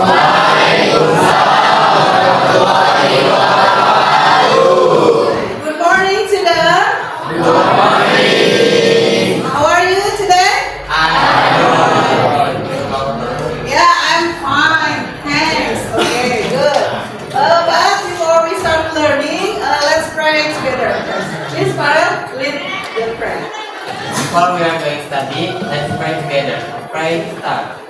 Good morning, children. How are you today? Yeah, I'm fine. Thanks. Okay, good. But before we start learning, let's pray together. Please, Farrell, lead the prayer. Before we are going to study, let's pray together. Pray start.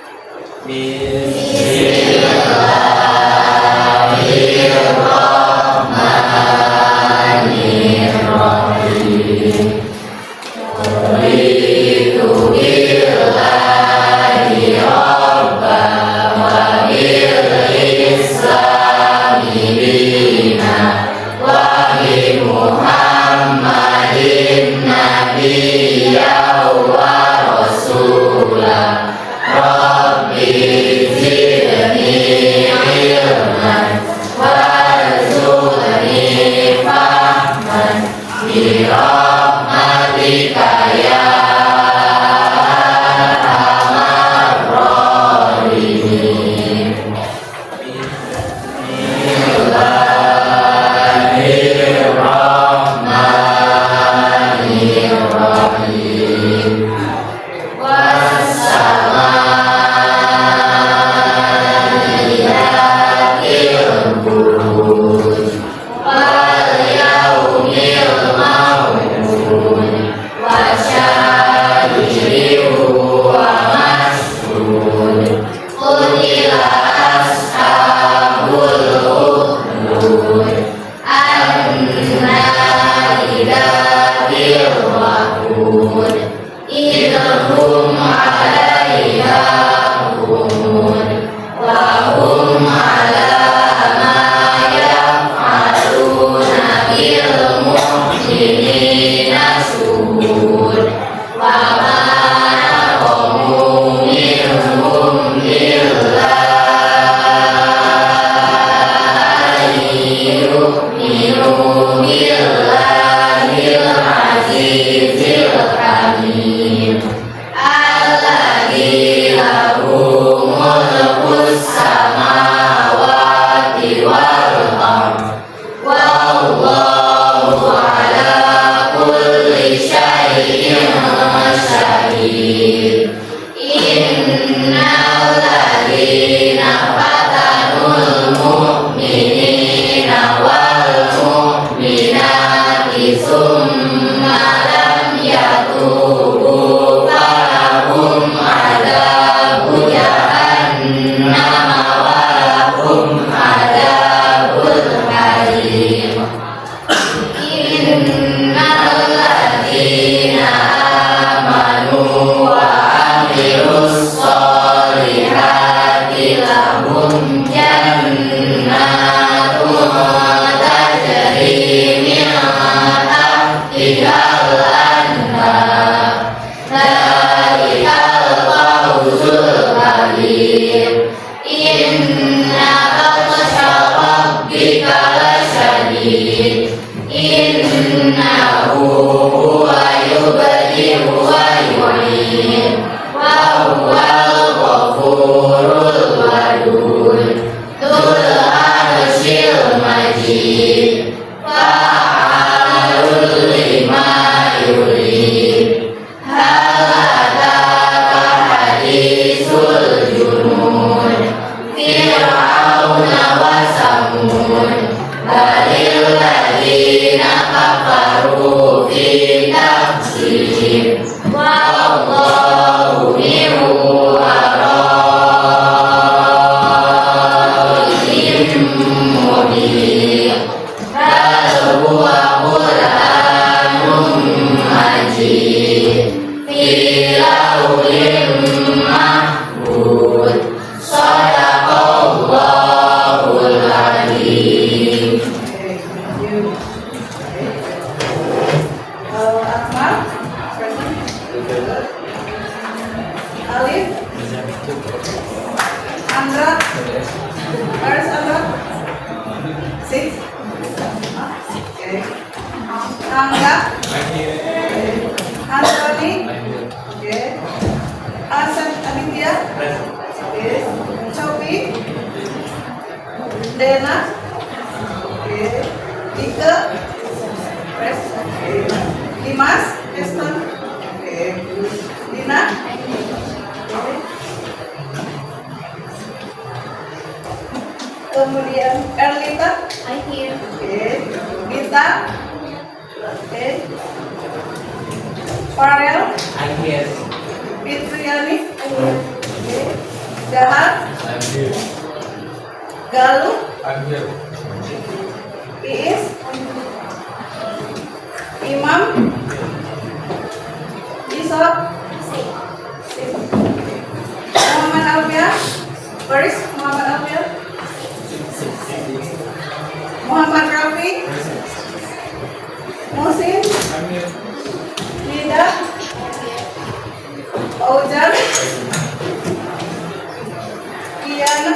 Aditya, Chopi, Dayana. Okay. Ika. Press. Okay. Dimas. Kristen. Okay. Dina. Okay. Kemudian Erlita. I'm here. Okay. Gita. Okay. Farel. I'm here. Fitriani. I'm here. Okay. Jahat. I'm here. Galuh. I'm here. Iis. Imam. Isop. Muhammad Alfian. Baris Muhammad Alfian. Muhammad Rafi. Musin. I'm here. Nida. Ojan. Kiana.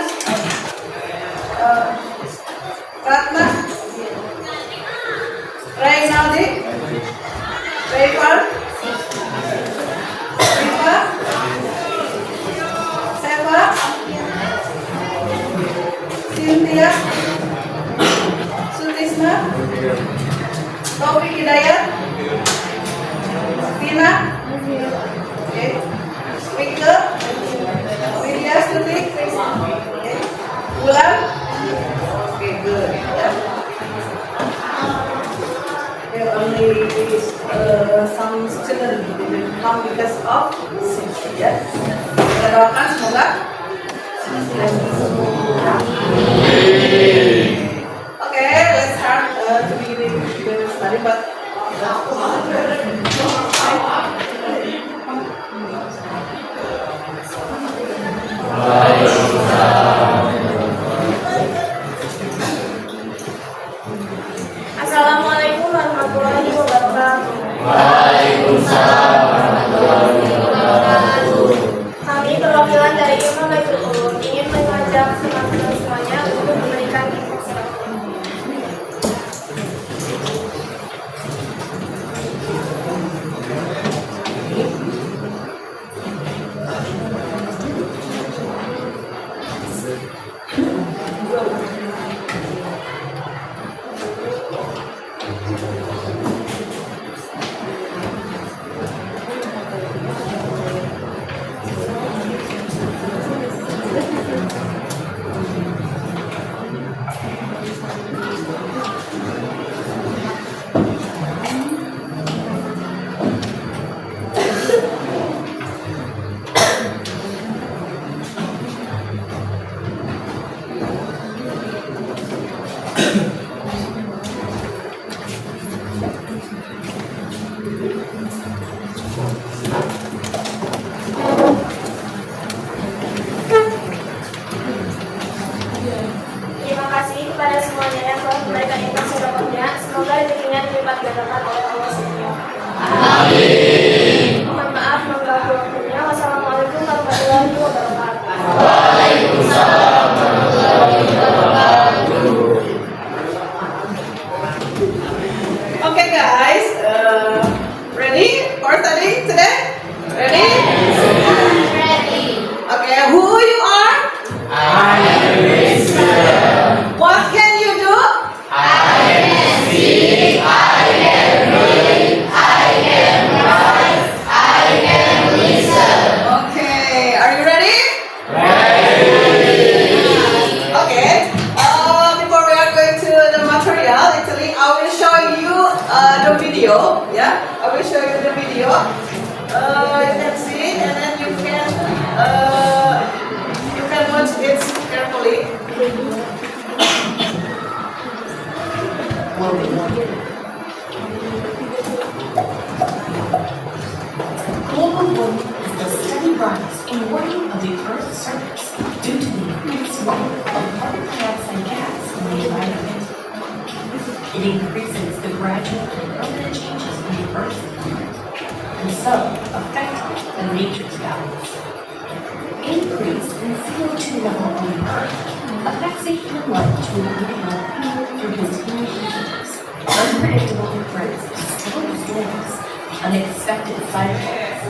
Ratna. Rainaldi. Rayfal. Rifa. Seva. Cynthia. Sutisna. Taufik Hidayat. Tina. Okay. Mika. Widya Stuti. Okay. Bulan. Okay, good. Yeah. There are only some students didn't come because of sick. Ya. Kita doakan semoga. Okay, let's start to begin the study, but Assalamualaikum warahmatullahi wabarakatuh. Kami perwakilan dari Imam Baitul Ulum ingin mengajak teman-teman semuanya untuk memberikan informasi. Terima kasih kepada semuanya yang telah memberikan informasi lengkapnya. Semoga rezekinya dilipat gandakan oleh Allah SWT. Amin. Mohon maaf mengganggu waktunya. Wassalamualaikum warahmatullahi wabarakatuh. okay guys, ready for studying today? Ready? Okay, who you are? I am a student. What can you do? I can speak. I can read. I can write. I can listen. Okay, are you ready? Okay. Before we are going to the material, actually, I will show you the video. Yeah, I will show you the video. You can see, and then you can watch it carefully. Global warming is the steady rise in warming of the Earth's surface due to the increased volume of carbon dioxide gas in the environment. It increases the gradual and permanent changes in the Earth's climate, and so affect the nature's balance. Increase in CO2 level on the Earth affects a human life to a degree through continued changes, unpredictable occurrences, strong storms, unexpected side effects,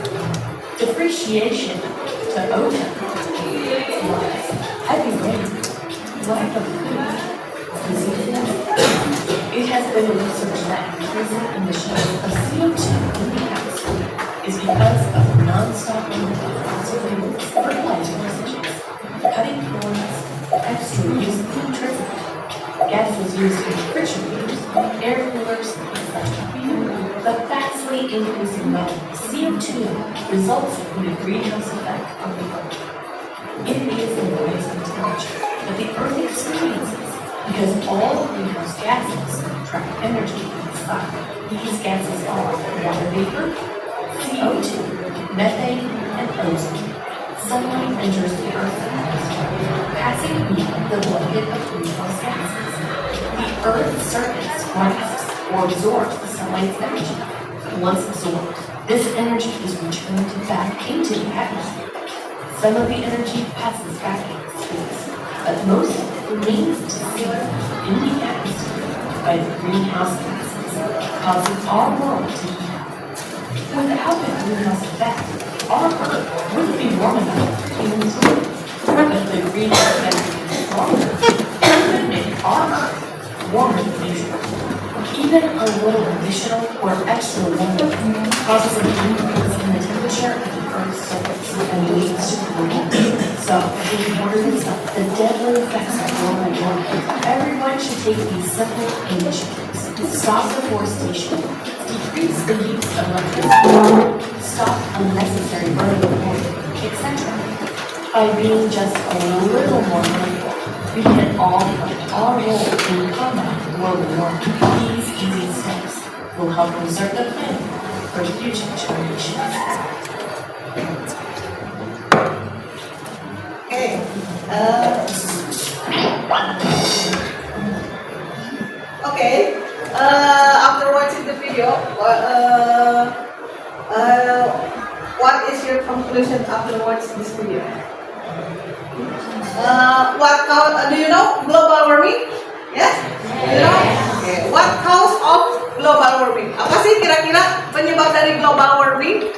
depreciation to ozone, floods, heavy rain, lack of food, has been researched that increasing emissions of CO2 in the atmosphere is because of non-stop movement of fossil fuels, fertilizer residues, cutting forests, extra use of electricity, gases used in refrigerators, air coolers, etc. But vastly increasing level of CO2 results in a greenhouse effect on the Earth. It is the rise in temperature that the Earth experiences because all the greenhouse gases trap energy in the sky. These gases are water vapor, CO2, methane, and ozone. Sunlight enters the Earth's atmosphere, passing beyond the blanket of greenhouse gases. The Earth's surface grasps or absorbs the sunlight's energy. Once absorbed, this energy is returned back into the atmosphere. Some of the energy passes back into space, but most of it remains distilled in the atmosphere by the greenhouse gases, causing our world to heat up. Without the greenhouse effect, our Earth wouldn't be warm enough for humans to live. But the greenhouse effect is stronger, it could make our Earth warmer than usual. Even a little additional or extra warming causes an increase in the temperature of the Earth's surface and leads to global warming. So, in order to stop the deadly effects of global warming, everyone should take these simple initiatives. Stop deforestation, decrease the use of electricity, stop unnecessary burning of wood, etc. By being just a little more mindful, we can all play our role in combating global warming. These easy steps will help preserve the planet for future generations. Okay. Okay. After watching the video, what is your conclusion after watching this video? Do you know global warming? Yes? You know? Okay. What cause of global warming? Apa sih kira-kira penyebab dari global warming?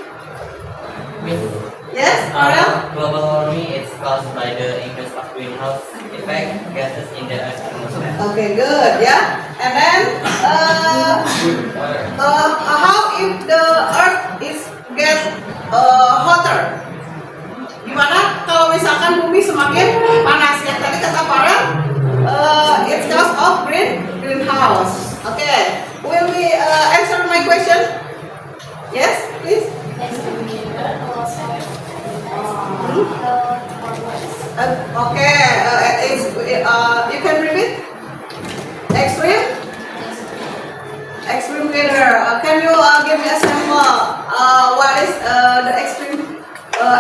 Yes, Ariel? Global warming is caused by the increase of greenhouse effect gases in the Earth's atmosphere. Okay, good, yeah. And then, how if the Earth is get hotter? Gimana kalau misalkan bumi semakin panas ya? Tadi kata Farel, it's cause of greenhouse. Okay, will we answer my question? Yes, please. Okay, you can repeat. Extreme? Extreme weather. Can you give me a sample? What is the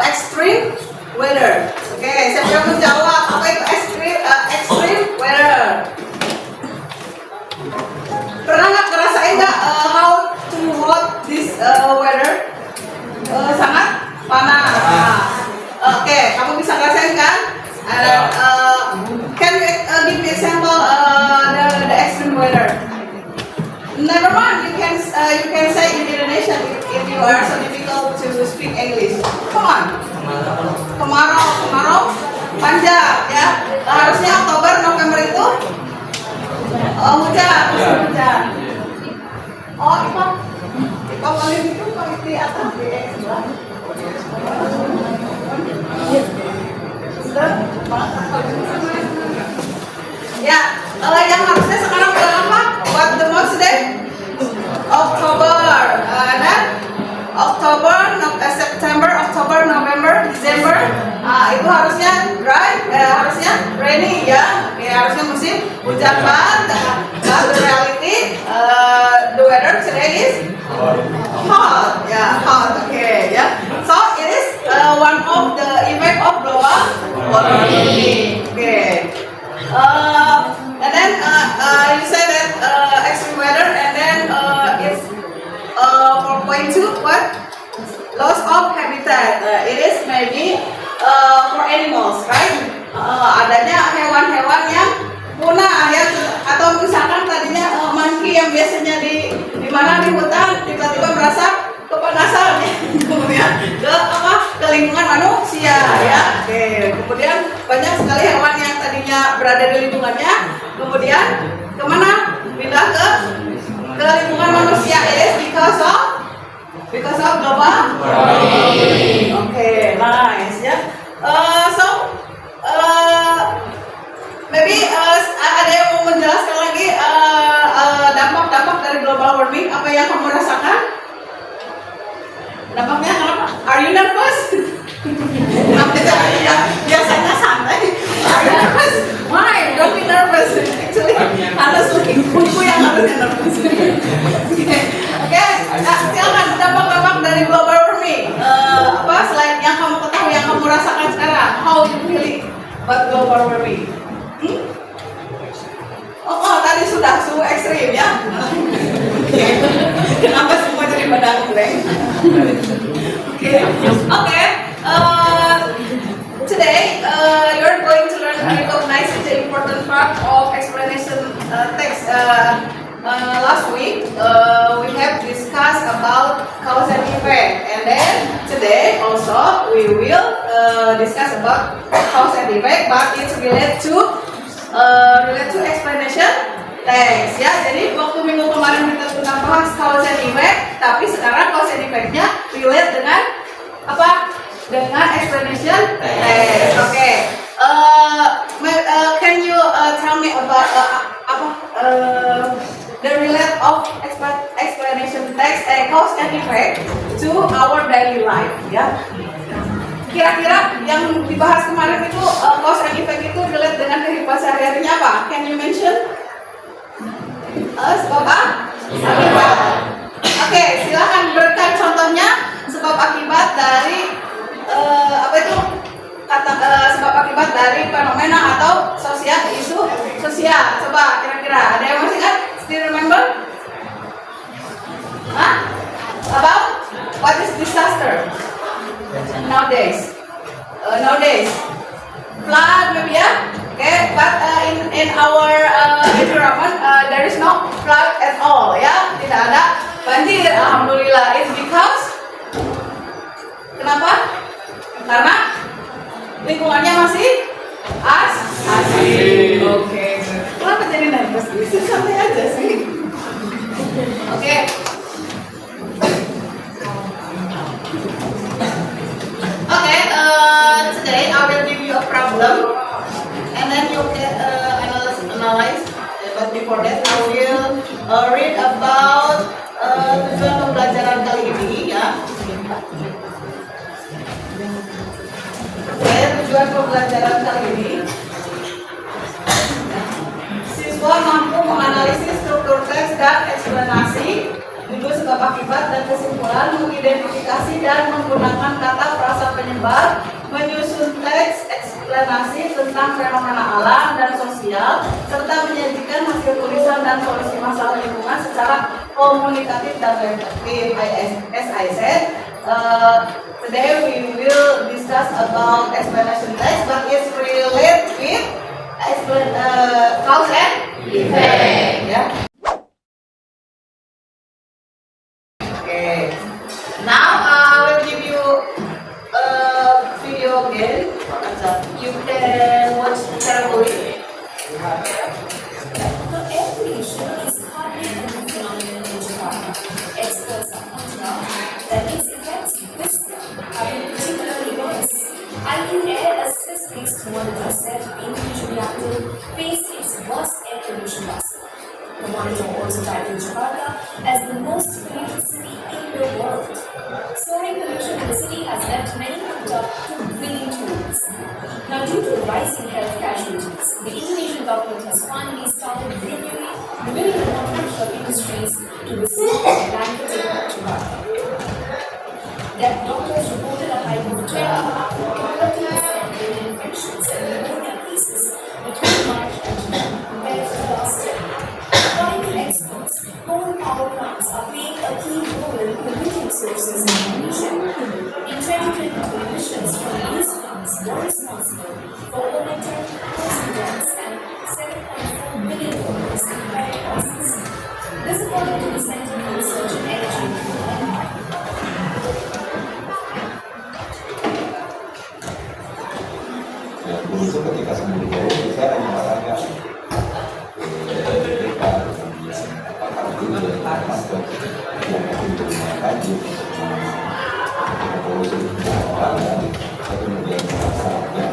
extreme weather? Okay, siapa yang menjawab apa itu extreme weather? Pernah nggak ngerasain nggak how to hot this weather? Sangat panas. Oke, kamu bisa ngerasain kan? Can you give me example the extreme weather? Never mind, you can say in Indonesian if you are so difficult to speak English. Come on. Kemarau, panjang ya. Harusnya Oktober, November itu hujan. Oh, Ipam paling itu paling di atas di sebelah. Ya, yang harusnya sekarang bulan apa? What the month today? October. Dan October, September, October, November, December. Itu harusnya dry, harusnya rainy ya. Harusnya musim hujan banget. But the reality, the weather today is hot. Yeah, hot. Okay, yeah. So it is one of the effect of global warming. Okay. And then you say that extreme weather, and then it's 4.2 what? Loss of habitat. It is maybe for animals, right? Adanya hewan-hewan yang punah ya, atau misalkan tadinya monkey yang biasanya di mana di hutan tiba-tiba merasa kepanasan ya. Kemudian ke lingkungan manusia ya. Oke, kemudian banyak sekali hewan yang tadinya berada di lingkungannya kemudian kemana? Pindah ke apa yang kamu rasakan? Dampaknya kenapa? Are you nervous? Biasanya santai. Are you nervous? Why? Don't be nervous. Actually, harus looking buku yang harusnya nervous. Oke, silakan dampak-dampak dari global warming. Apa selain yang kamu ketahui, yang kamu rasakan sekarang? How you feeling about global warming? Oh, tadi sudah suhu ekstrim ya. Kenapa semua jadi pada nguleng? Okay. Today you're going to learn to recognize the important part of explanation text. Last week we have discussed about cause and effect, and then today also we will discuss about cause and effect, but it's related to explanation text ya. Jadi waktu minggu kemarin kita sudah bahas cause and effect, tapi sekarang cause and effect-nya relate dengan apa? Dengan explanation text. Okay. Can you tell me about the relate of explanation text and cause and effect to our daily life ya? Kira-kira yang dibahas kemarin itu cause and effect itu relate dengan kehidupan sehari-harinya apa? Can you mention? Sebab akibat. Oke, silakan berikan contohnya sebab akibat dari apa itu kata sebab akibat dari fenomena atau isu sosial. Coba kira-kira ada yang masih ingat? Still remember? About what is disaster nowadays? Flood maybe ya? Okay, but in our environment there is no flood at all ya, tidak ada banjir, alhamdulillah. It's because kenapa? Karena lingkungannya masih asli. Oke. Kenapa jadi nervous? Santai aja sih. Oke. Today I will give you a problem, and then you can analyze. But before that, I will read about tujuan pembelajaran kali ini ya. Oke, tujuan pembelajaran kali ini. Siswa mampu menganalisis struktur teks dan eksplanasi, juga sebab akibat dan kesimpulan, mengidentifikasi dan menggunakan kata frasa penyebar, menyusun teks eksplanasi tentang fenomena alam dan sosial, serta menyajikan hasil tulisan dan solusi masalah lingkungan secara komunikatif dan reflektif. As I said, today we will discuss about explanation text, but it's related with cause and effect. Yeah. Okay. Now I will give you a video again. You can watch carefully. The air pollution is hardly a new phenomenon in Jakarta. Experts are pointing out that its effects this year have been particularly worse. IQ Air, a Swiss-based monitor, said Indonesia reacted faced its worst air pollution last year. The monitor also titled Jakarta as the most polluted city in the world. Soaring pollution in the city has left many hooked up to breathing tubes. Now, due to rising health casualties, the Indonesian government has finally started reviewing the contracts of industries to receive blanketed Jakarta. That doctors reported a high of 20 to 30% in infections and pneumonia cases between March and June compared to last year. According to experts, coal power plants are playing a key role in polluting sources in Indonesia. In 2022, emissions from these plants were responsible for over 10,000 deaths and 7.4 billion in health costs. This according to the Center for Research in Energy and Environment. Dulu itu ketika sebelum jauh kita olahraga mereka apakah dulu yang masuk yang untuk kaji ketika polusi olahraga kemudian merasa yang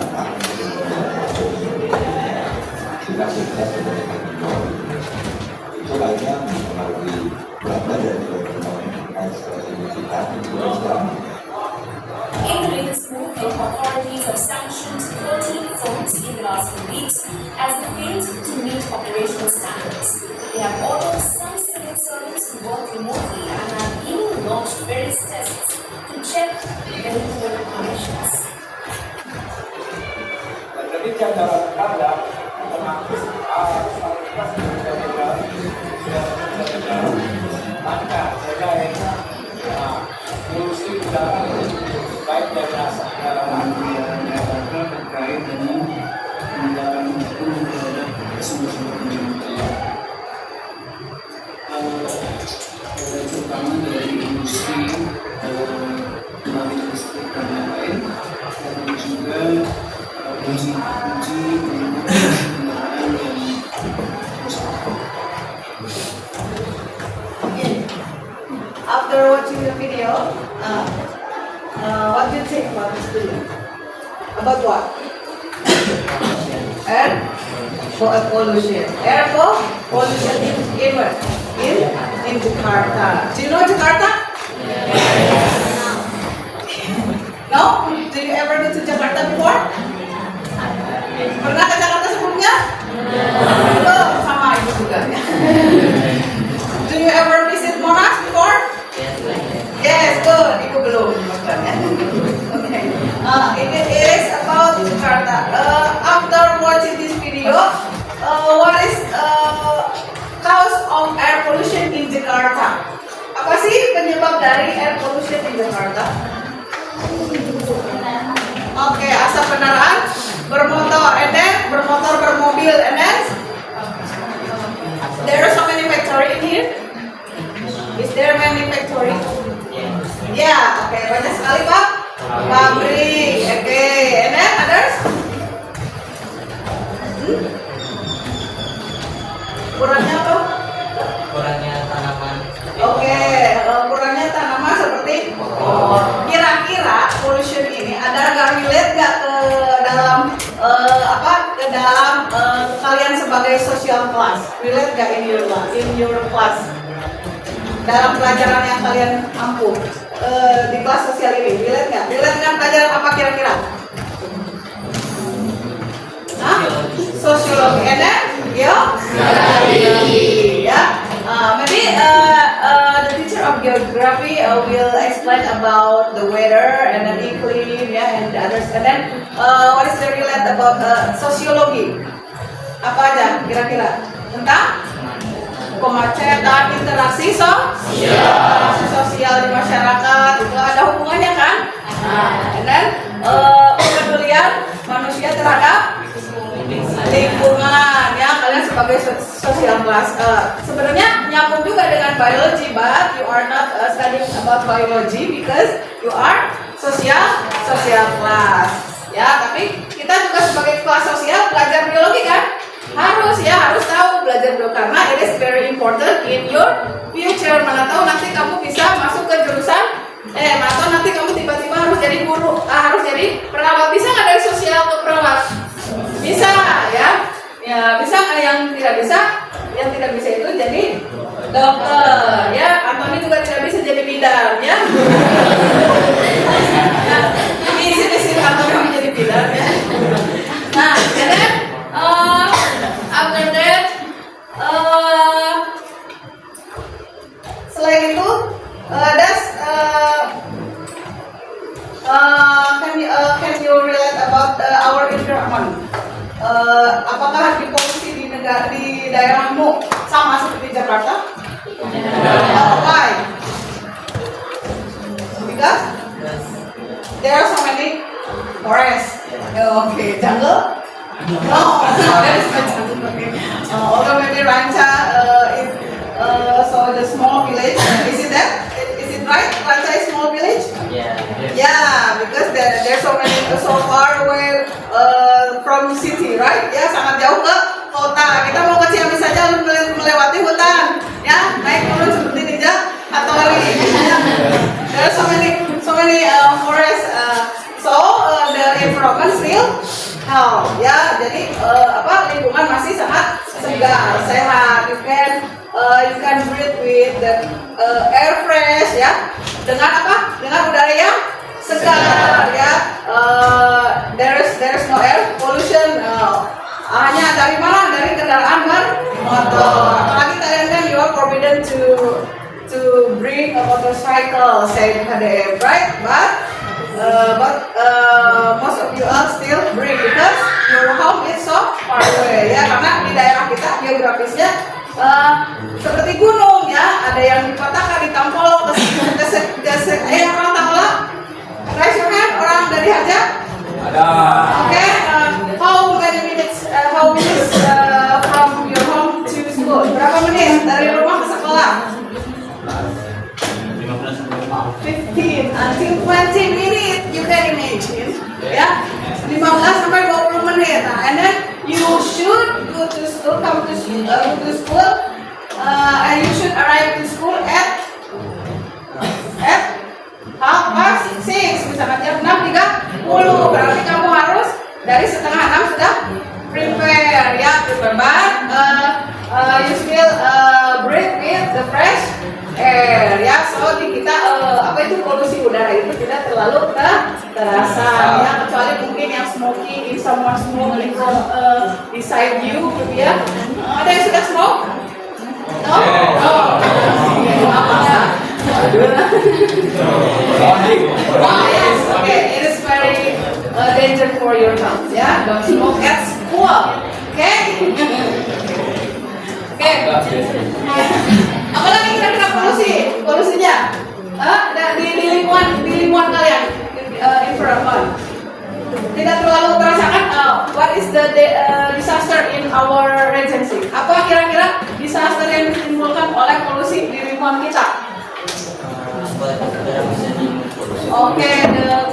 kita sukses sebagai itu lainnya mempengaruhi belajar dari pembangunan signifikan itu Islam. In the latest move, local authorities have sanctioned 13 firms in the last few weeks as they failed to meet operational standards. They have ordered some civil servants to work remotely and have even launched various tests to check their work conditions. Ketika dalam kerja, otomatis harus maka saya ngurusi udara baik dari asap dalam terkait dengan pengendalian hukum terhadap sumber-sumber pencemaran. Terutama dari industri pembangkit listrik dan lain-lain, dan juga uji kendaraan yang After watching the video, what do you think about this video? About what? Air pollution. Air pollution in where? In Jakarta. Do you know Jakarta? No? Do you ever go to Jakarta before? Pernah ke Jakarta sebelumnya? Belum, sama ibu juga. Do you ever visit Monas before? Yes, good. Ibu belum. Okay. It is about Jakarta. After watching this video, what is cause of air pollution in Jakarta? Apa sih penyebab dari air pollution in Jakarta? Oke, asap kendaraan bermotor, and then bermobil, and then there are so many factory in here. Is there many factory? Yeah, oke, banyak sekali Pak. Pabrik, oke, and then others? Kurangnya apa? Kurangnya tanaman. Oke, kurangnya tanaman seperti kira-kira pollution ini ada nggak relate nggak ke dalam kalian sebagai social class? Relate nggak in your class? Dalam pelajaran yang kalian ampuh di kelas sosial ini, relate nggak? Relate dengan pelajaran apa kira-kira? Sosiologi, and then geography, ya. Maybe the teacher of geography will explain about the weather and then iklim, yeah, and the others. And then what is the relate about sosiologi? Apa aja kira-kira tentang kemacetan, interaksi sosial di masyarakat, itu ada hubungannya kan? And then kepedulian manusia terhadap lingkungan, ya, kalian sebagai social class. Sebenarnya nyambung juga dengan biology, but you are not studying about biology because you are social class. Ya, tapi kita juga sebagai kelas sosial belajar biologi kan? Harus tahu belajar biologi karena it is very important in your future. Mana tahu nanti kamu bisa masuk ke jurusan atau nanti kamu tiba-tiba harus jadi guru, harus jadi perawat. Bisa nggak dari sosial ke perawat? Bisa, ya. Ya, bisa nggak yang tidak bisa? Yang tidak bisa itu jadi dokter, ya. Antoni juga tidak bisa jadi bidan, ya. Nah, misi Antoni menjadi bidan, ya. Nah, jadi after that, selain itu, can you relate about our environment? Apakah di polusi di daerahmu sama seperti Jakarta? Why? Because there are so many forests. Okay, jungle? No, there is no jungle. Okay. Although maybe Rancha is so the small village. Is it that? Is it right? Rancha is small village? Yeah, because there's so far away from city, right? Ya, sangat jauh ke kota. Kita mau ke Ciamis saja melewati hutan, ya, naik turun seperti ninja atau lagi. There are so many forests. The environment still health, ya. Jadi lingkungan masih sangat segar, sehat. You can you can breathe with the air fresh ya. Dengan apa? Dengan udara yang segar ya. There is no air pollution. Hanya dari mana? Dari kendaraan bermotor. Apalagi kalian kan you are forbidden to bring a motorcycle, say KDM, right? But most of you all still bring because your home is so far away ya, karena di daerah kita geografisnya seperti gunung ya, ada yang dipatahkan, ditampol, orang tahu raise your hand, orang dari Haja. Ada. Okay, how many minutes from your home to school? Berapa menit dari rumah ke sekolah? 15 until 20 minutes, you can imagine ya, 15 sampai 20 menit. Nah, and then you should go to school, come to school, and you should arrive to school at 6:30, misalkan jam 6:30, berarti kamu harus dari setengah 6 sudah prepare ya, but you still breathe with the fresh air ya, so di kita polusi udara itu tidak terlalu terasa ya, kecuali mungkin yang smoking, if someone smoking from beside you gitu ya. Ada yang sudah smoke? No? Apa ya? Yes, okay, it is very danger for your health ya, don't smoke at school, okay? Apalagi kira-kira polusinya di lingkungan kalian, environment tidak terlalu terasakan. What is the disaster in our regency? Apa kira-kira disaster yang ditimbulkan oleh polusi di lingkungan kita? Okay, the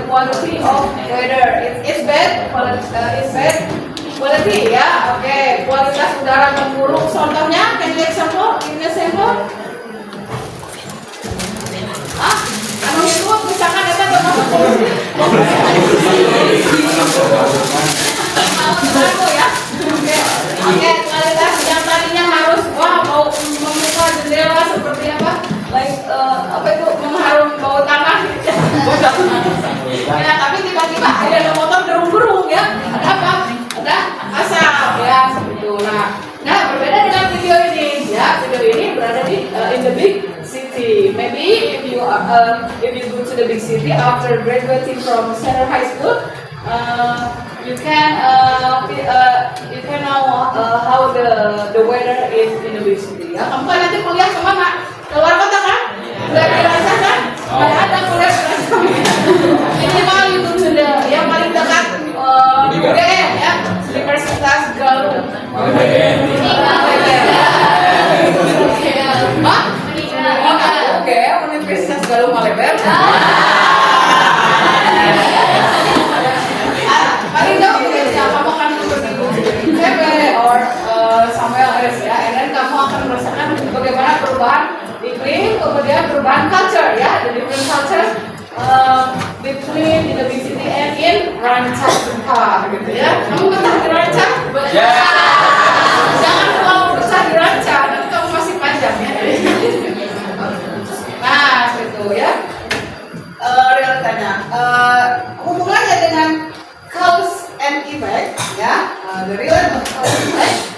quality of weather is bad. Quality ya, oke. Kualitas udara memburuk. Contohnya, can you example? Give me a sample. Anu itu misalkan ada termasuk polusi. Mau ya? Oke. Kualitas yang tadinya harus mau membuka jendela seperti apa? Like mengharum bau tanah. Ya, tapi tiba-tiba ada motor gerung-gerung ya. Ada apa? Ada asap ya, gitu. Nah, berbeda dengan video ini ya. Video ini berada di in the big city. Maybe if you go to the big city after graduating from Center High School, you can know how the weather is in the big city. Ya, kamu kan nanti kuliah kemana? Keluar kota kan? Udah dirasakan? Nggak ada kuliah dirasakan. Minimal you go to the yang paling dekat UGM ya, Universitas Galuh. Oke, Universitas Galuh Malibel. Paling jauh ya, kamu akan pergi ke ITB or somewhere else ya, and then kamu akan merasakan bagaimana perubahan iklim, kemudian perubahan culture ya, the different cultures between in the big city and in Ranca gitu ya. Kamu betah di Ranca? Jangan terlalu besar di Ranca, nanti kamu masih panjang ya. Nah, gitu ya. Realitanya hubungannya dengan cause and effect ya, the real cause and effect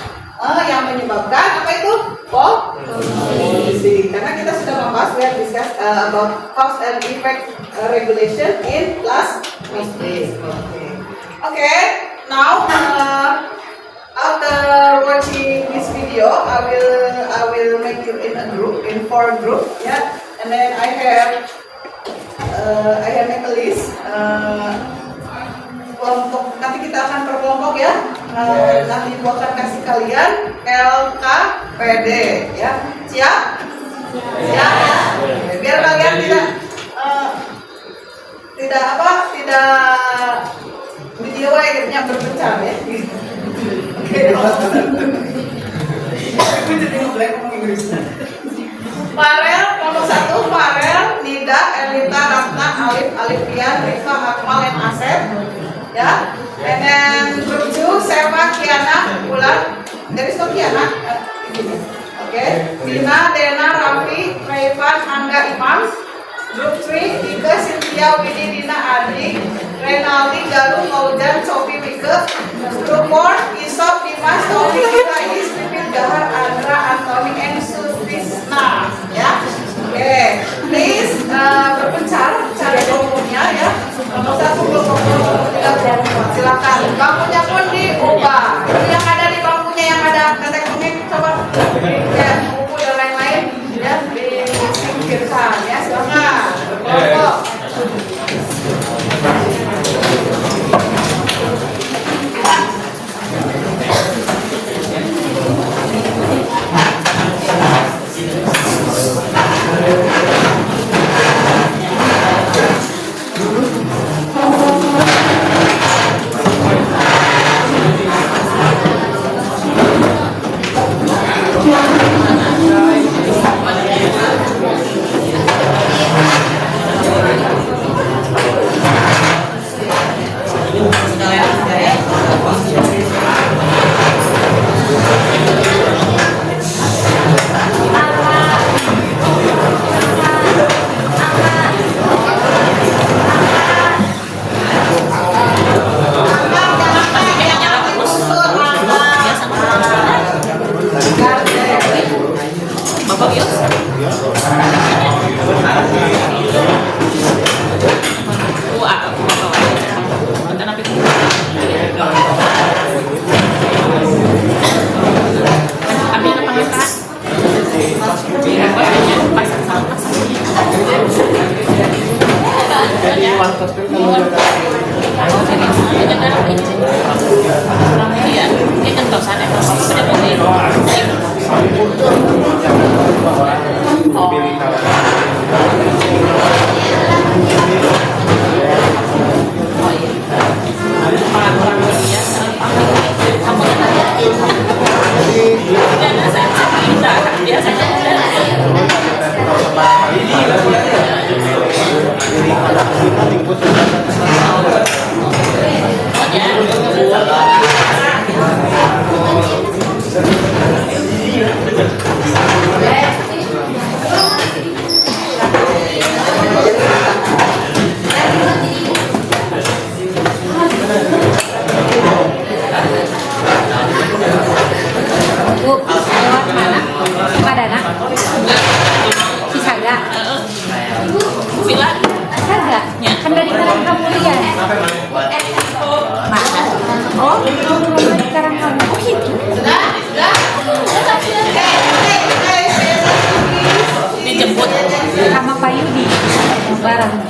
yang menyebabkan apa itu polusi. Karena kita sudah membahas, we have discussed about cause and effect regulation in class physics. Okay, now after watching this video, I will make you in a group, in 4 group, yeah. And then I have make a list. Kelompok, nanti kita akan per kelompok ya. Nanti gua akan kasih kalian LKPD ya. Siap? Siap. Biar kalian tidak video akhirnya berpencar ya. Farel, nomor 1 Farel, Nida, Elita, Ratna, Alif, Alifian, Rifa, Akmal, dan Asep ya. And then group 2 Seva, Kiana, Ulan. There is no Kiana. Oke. Dina, Dena, Raffi, Rayvan, Angga, Imam. Grup 3, Dika, Cynthia, Widi, Dina, Adri, Renaldi, Galuh, Maujan, Sofi, Wike. Grup 4, Isop, Dimas, Taufik, Rais, Pipit, Gahar, Andra, Antoni, and Sutisna. Ya. Oke. Please berpencar cari kelompoknya ya. Nomor 1 kelompok 3, silakan. Bangkunya pun diubah. Yang ada di bangkunya yang ada tetek bengek coba ya buku dan lain-lain ya disingkirkan ya silakan. Kelompok.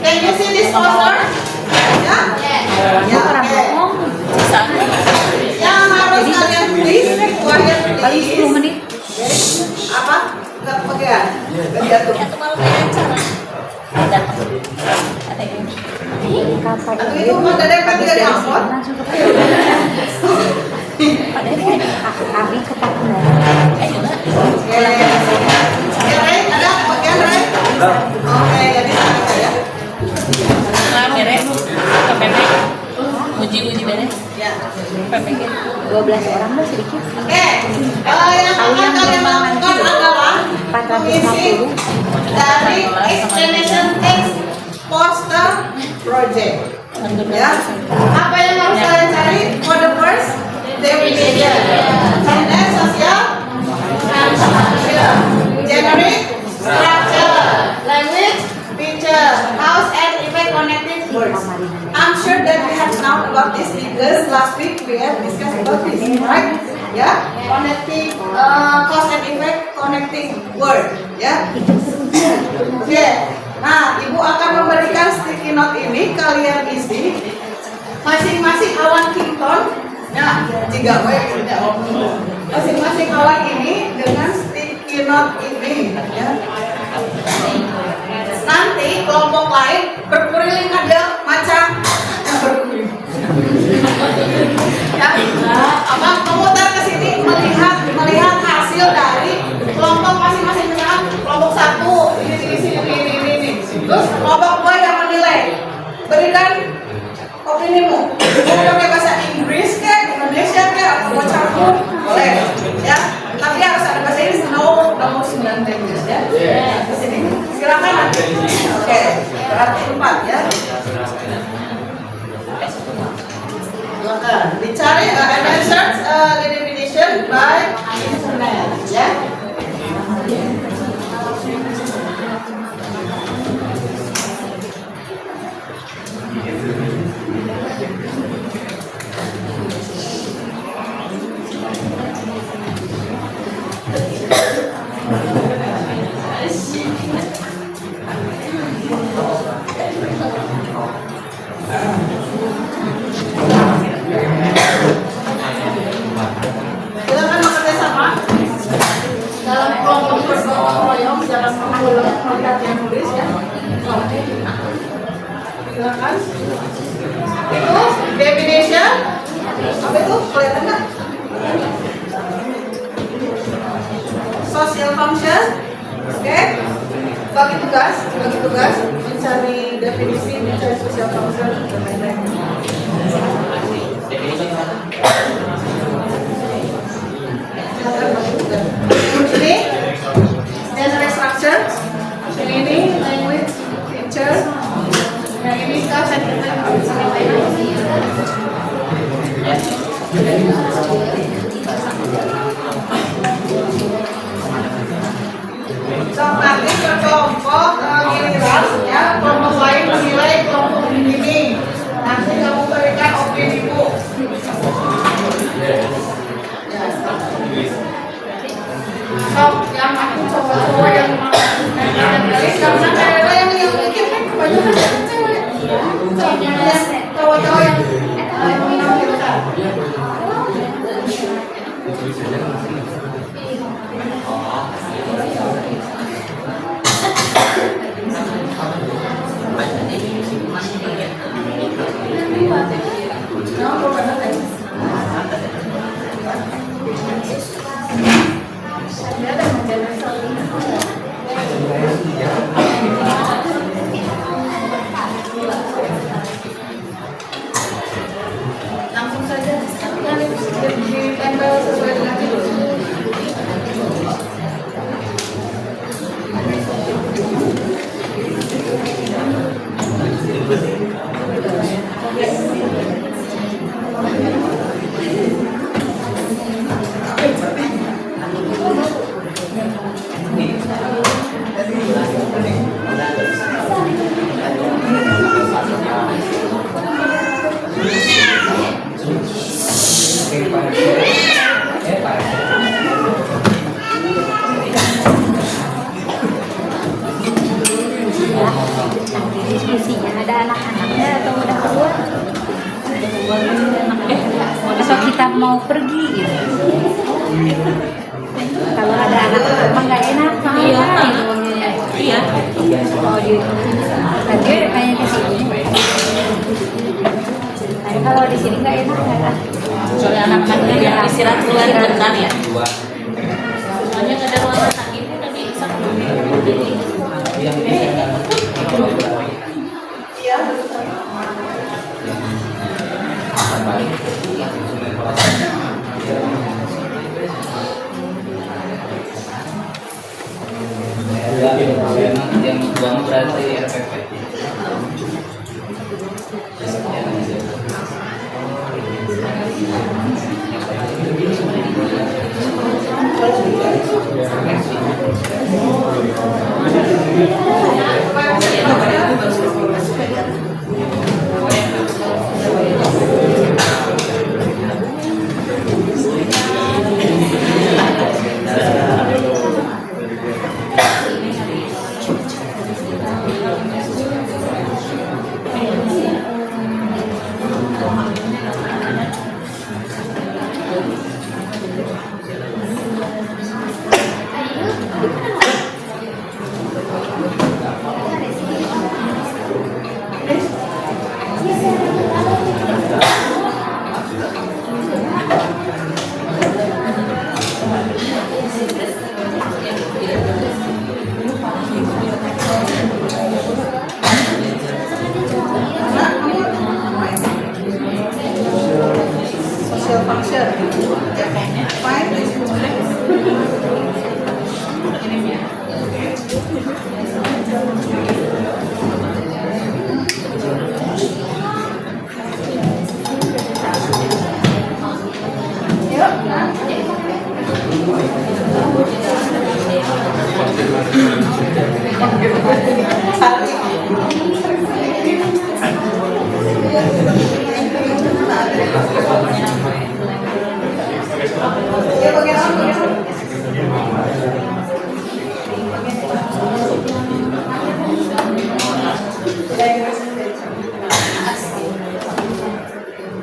Can you see this poster? Ya? Ya, oke. Yang harus kalian tulis, quiet please. Apa? Enggak kebagian. Enggak jatuh. Atau itu mau ada yang tadi dari angkot? Oke. Ray, ada kebagian Ray? Oke, jadi sama ya. Uji beres. Ya. 12 orang mah sedikit. Oke. Yang akan kalian lakukan adalah mengisi dari explanation text poster project. Ya. Apa yang harus kalian cari? For the first definition. And then social generic structure, language, picture, cause and effect connecting words. I'm sure that we have known about this because last week we have discussed about this, right? Ya, connecting cause and effect connecting word, ya. Oke. Nah, ibu akan memberikan sticky note ini, kalian isi masing-masing awan Kington. Ya, jika masing-masing awan ini dengan sticky note ini, ya. Nanti kelompok lain berkeliling ada macam yang berkeliling. Ya, apa memutar ke sini melihat hasil dari kelompok masing-masing, misalkan kelompok 1 ini. Terus kelompok 2 yang menilai. Berikan opinimu. Mau pakai bahasa Inggris ke, Indonesia ke, atau mau campur boleh. Ya, tapi harus ada bahasa Inggris. No Berarti 4 ya. Silakan dicari and search the definition by internet ya. Silakan bekerja sama dalam kelompok bergotong royong dalam mengulang produk yang nulis ya. Silakan. Itu definition. Apa itu? Kelihatan nggak? Social function. Oke. Bagi tugas mencari definisi, mencari social function dan lain-lain. Silakan bagi tugas. Ini general structure. Yang ini language, feature. Yang ini class and otomatis berkelompok giliran ya, kelompok lain menilai kelompok ini. Nanti kamu berikan opini bu. Sok yang aku coba yang karena daerah yang mungkin kan kebanyakan cewek. Cowok-cowok yang langsung saja ditempel sesuai dengan itu. Diskusinya ada anak-anaknya atau udah keluar? Besok kita mau pergi gitu. Kalau ada anak-anak mah nggak enak. Iya. Mau di tadi kayaknya ke sini. Tapi kalau di sini nggak enak kan? Soalnya anak-anaknya yang istirahat keluar bentar ya. Soalnya nggak ada ruangan sakitnya tadi Iya. Yang buang berarti RPP. Social function. Ya, fine. Ya, bagian apa?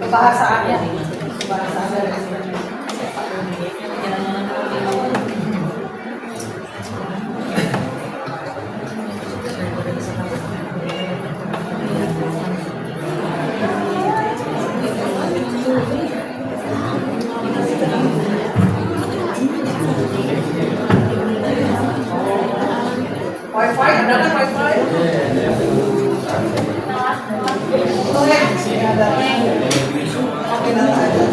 Kebahasaannya. Wifi, ada kan wifi? Oke, ada. Oke, data aja.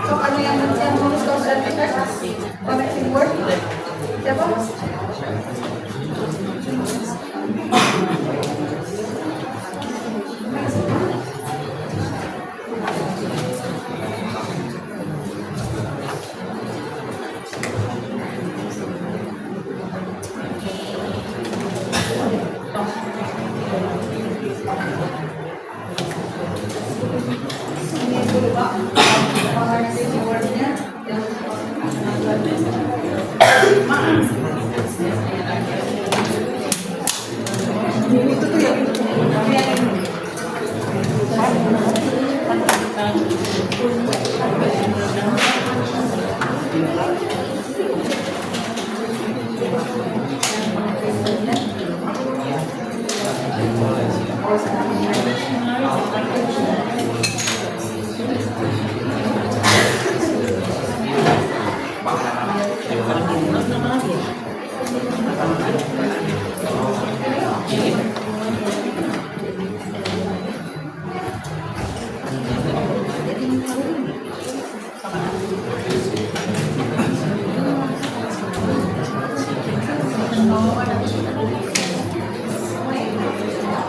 So, ano yang nulis ko sa connecting word? Siapa? Ini dulu Pak. Connecting word-nya yang itu tuh yang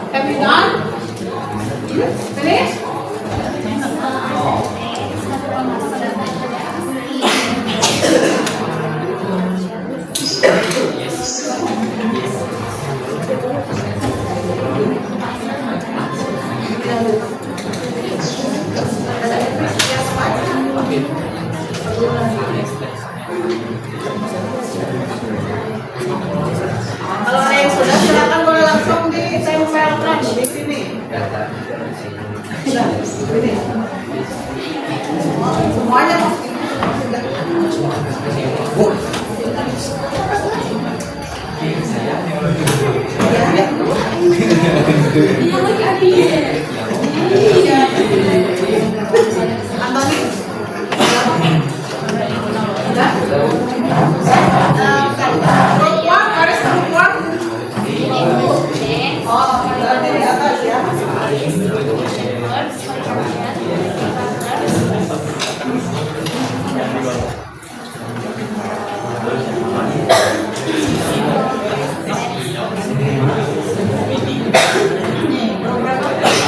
Have you done? Finish? Kalau ada yang sudah, silakan boleh langsung ditempelkan di sini. Sini. Semuanya pasti. Antoni. Perempuan, garis perempuan. Oh, berarti di atas ya. Program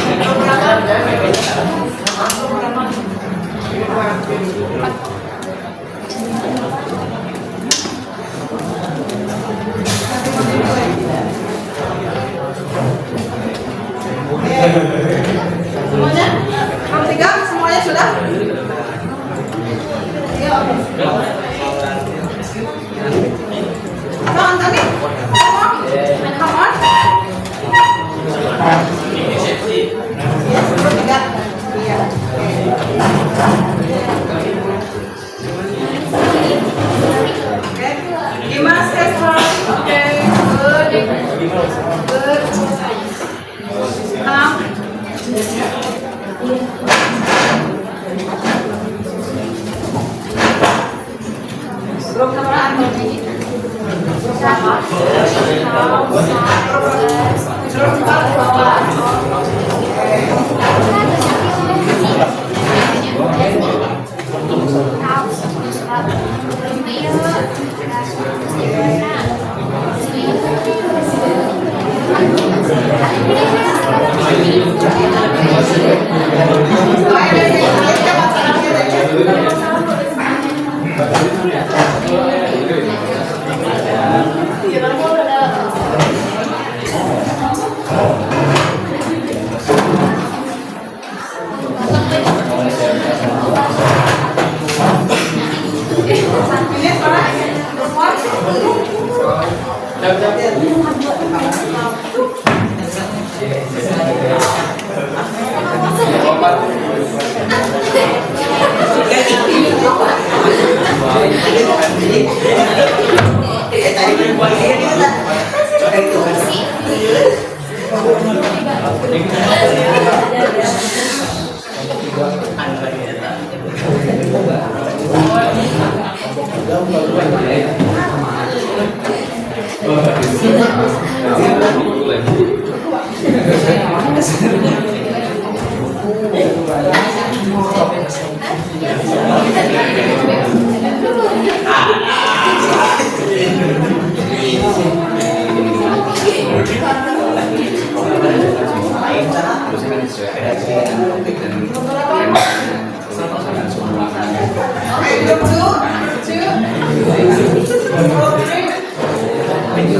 Okay, group 2, group 3,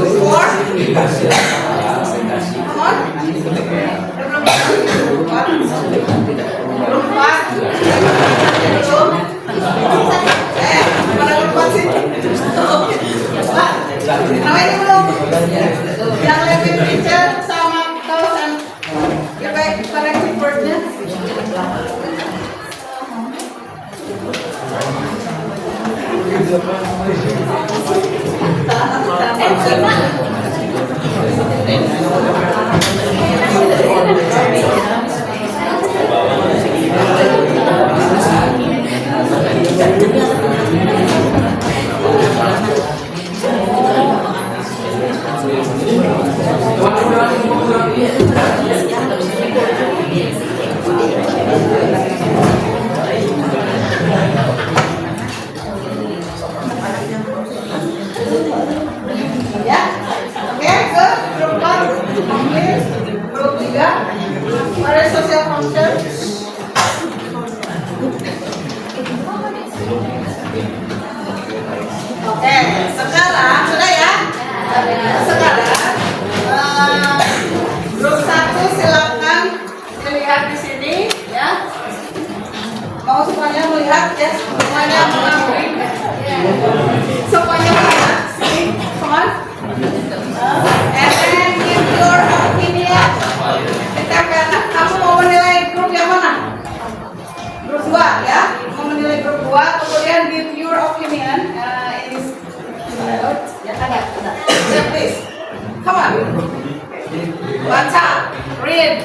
group 4. Come on. Group 4. Pada group 4 sih. Pak, namanya belum. Yang lebih picture sama kawasan. Ya baik, pada keyboardnya. Ya, oke, ke grup 4, komplit. Grup 3, ada social function. Oke, sekarang sudah ya. Sekarang grup 1 silakan dilihat di sini ya. Mau semuanya melihat ya, semuanya mengakui. Semuanya melihat sini, come on. And then give your opinion. Kamu mau menilai grup yang mana? Grup 2 ya. Mau menilai grup 2, kemudian give your opinion. In this ya ada. Yeah, please. Come on. Baca, read.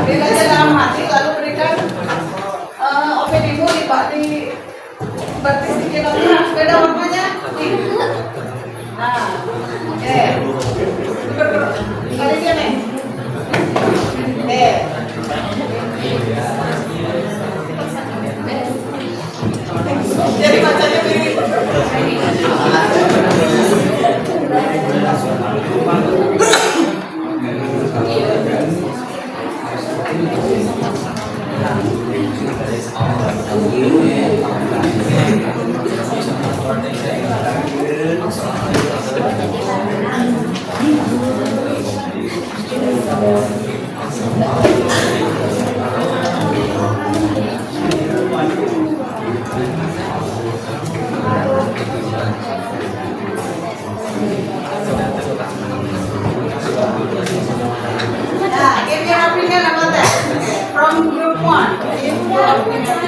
Read aja dalam hati, lalu berikan opinimu di batis sedikit lagi. Beda warnanya. Nah, oke. Ada dia nih. Oke. Jadi bacanya begini. Give your opinion about that. From group 1. Give your opinion.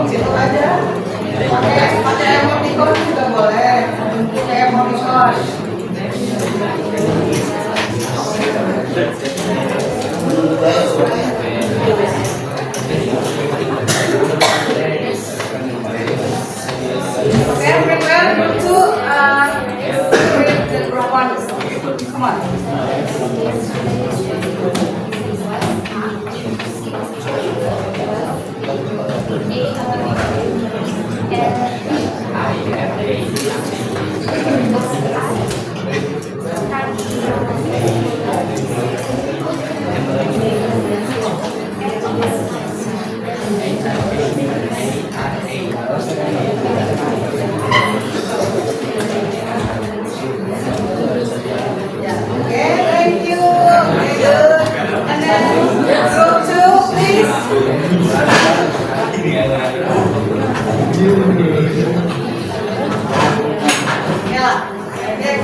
Situ aja. Pakai emoticon juga boleh. Pakai emoticon. Okay, prepare to read the group 1. Come on.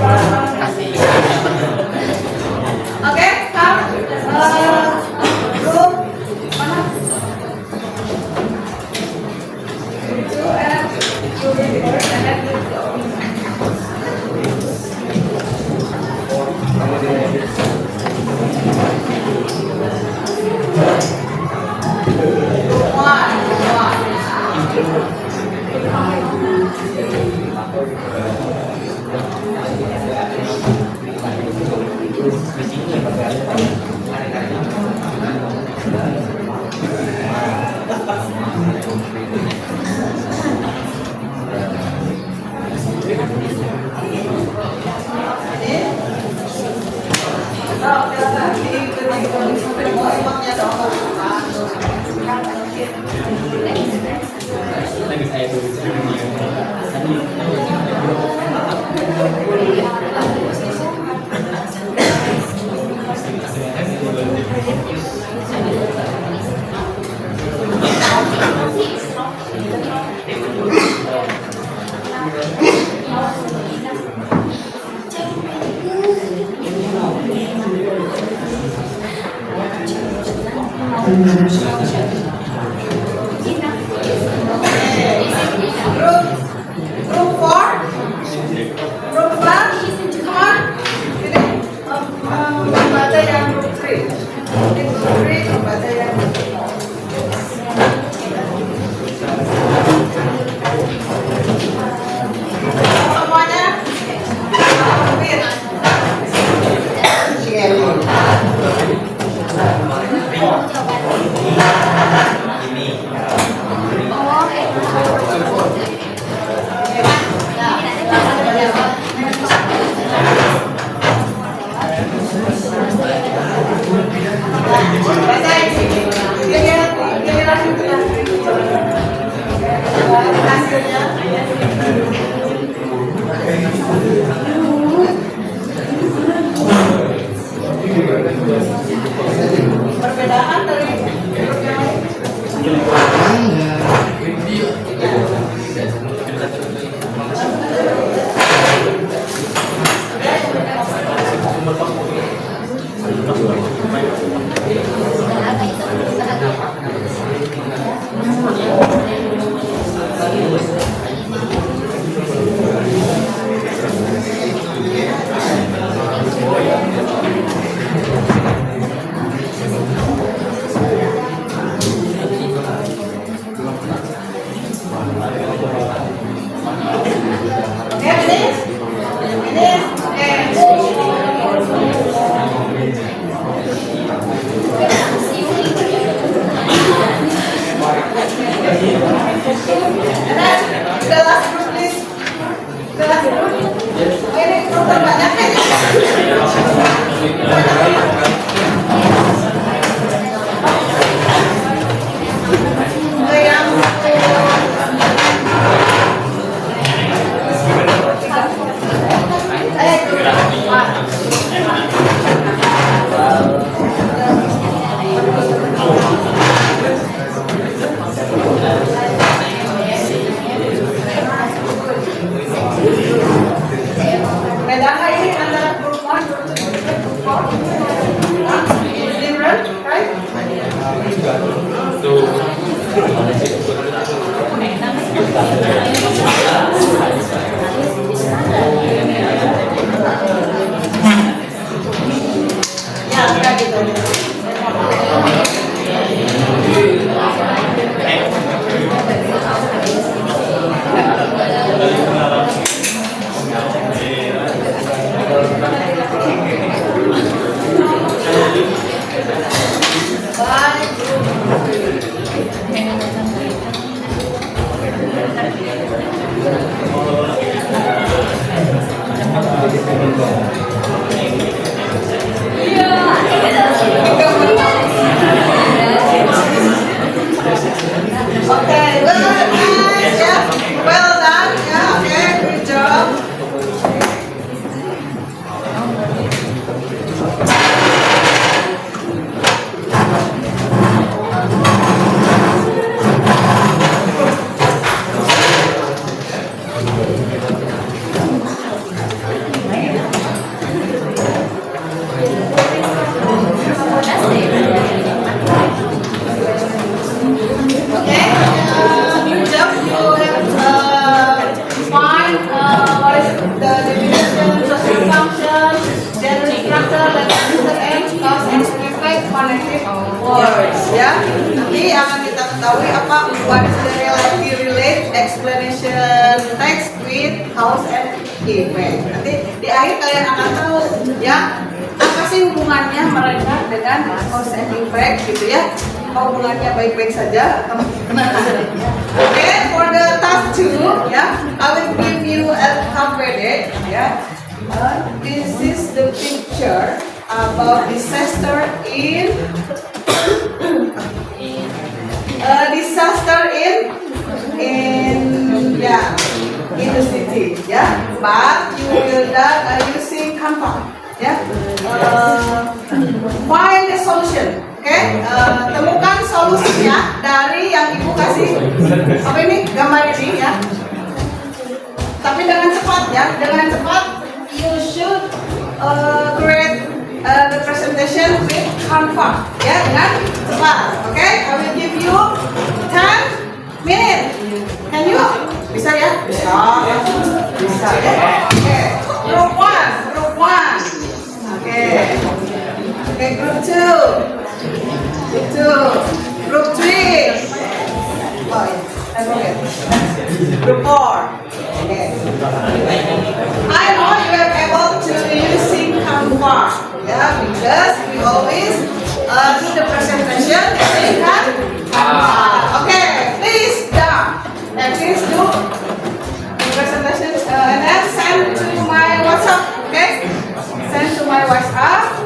Oke, come. Group mana? Group 2 and group 3 and then group 3. Ya, nanti akan kita ketahui apa what is the relate explanation text with cause and effect. Nanti di akhir kalian akan tahu ya apa sih hubungannya mereka dengan cause and effect gitu ya. Apa hubungannya baik-baik saja atau okay, for the task 2 ya, I will give you a alphabet ya. This is the picture about disaster in in the city ya, but you will using Canva ya. Find the solution, okay? Temukan solusinya dari yang ibu kasih apa ini gambar ini ya. Tapi dengan cepat ya, dengan cepat you should create the presentation with Canva ya, dengan cepat. Okay, I will give you 10 minutes. Can you? Bisa ya? Bisa. Bisa ya. Okay. Group 1. Okay. Okay, group 2. Group 3. Oh, yeah. I forget. Group 4. Okay. I know you are able to using Canva. Yeah, because we always do the presentation in Canva. Okay, please done. And please do the presentation and then send to my WhatsApp. Okay, send to my WhatsApp.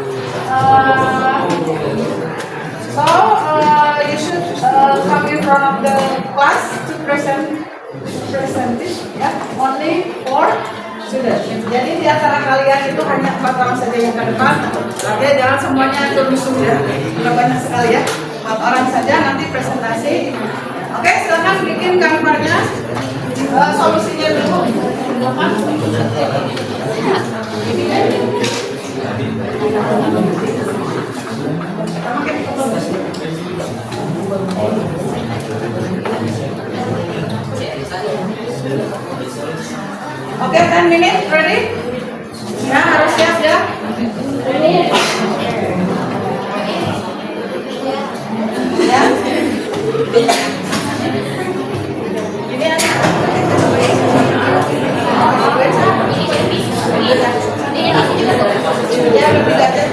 You should come in front of the class to present it. Yeah, only for students. Jadi di antara kalian itu hanya 4 orang saja yang ke depan. Jadi jangan semuanya terusuk ya. Sudah banyak sekali ya. 4 orang saja nanti presentasi. Oke, silakan bikin gambarnya, solusinya dulu. Oke, 10 minutes, ready? Ya, harus siap ya. Ya. Ya, lebih dekat.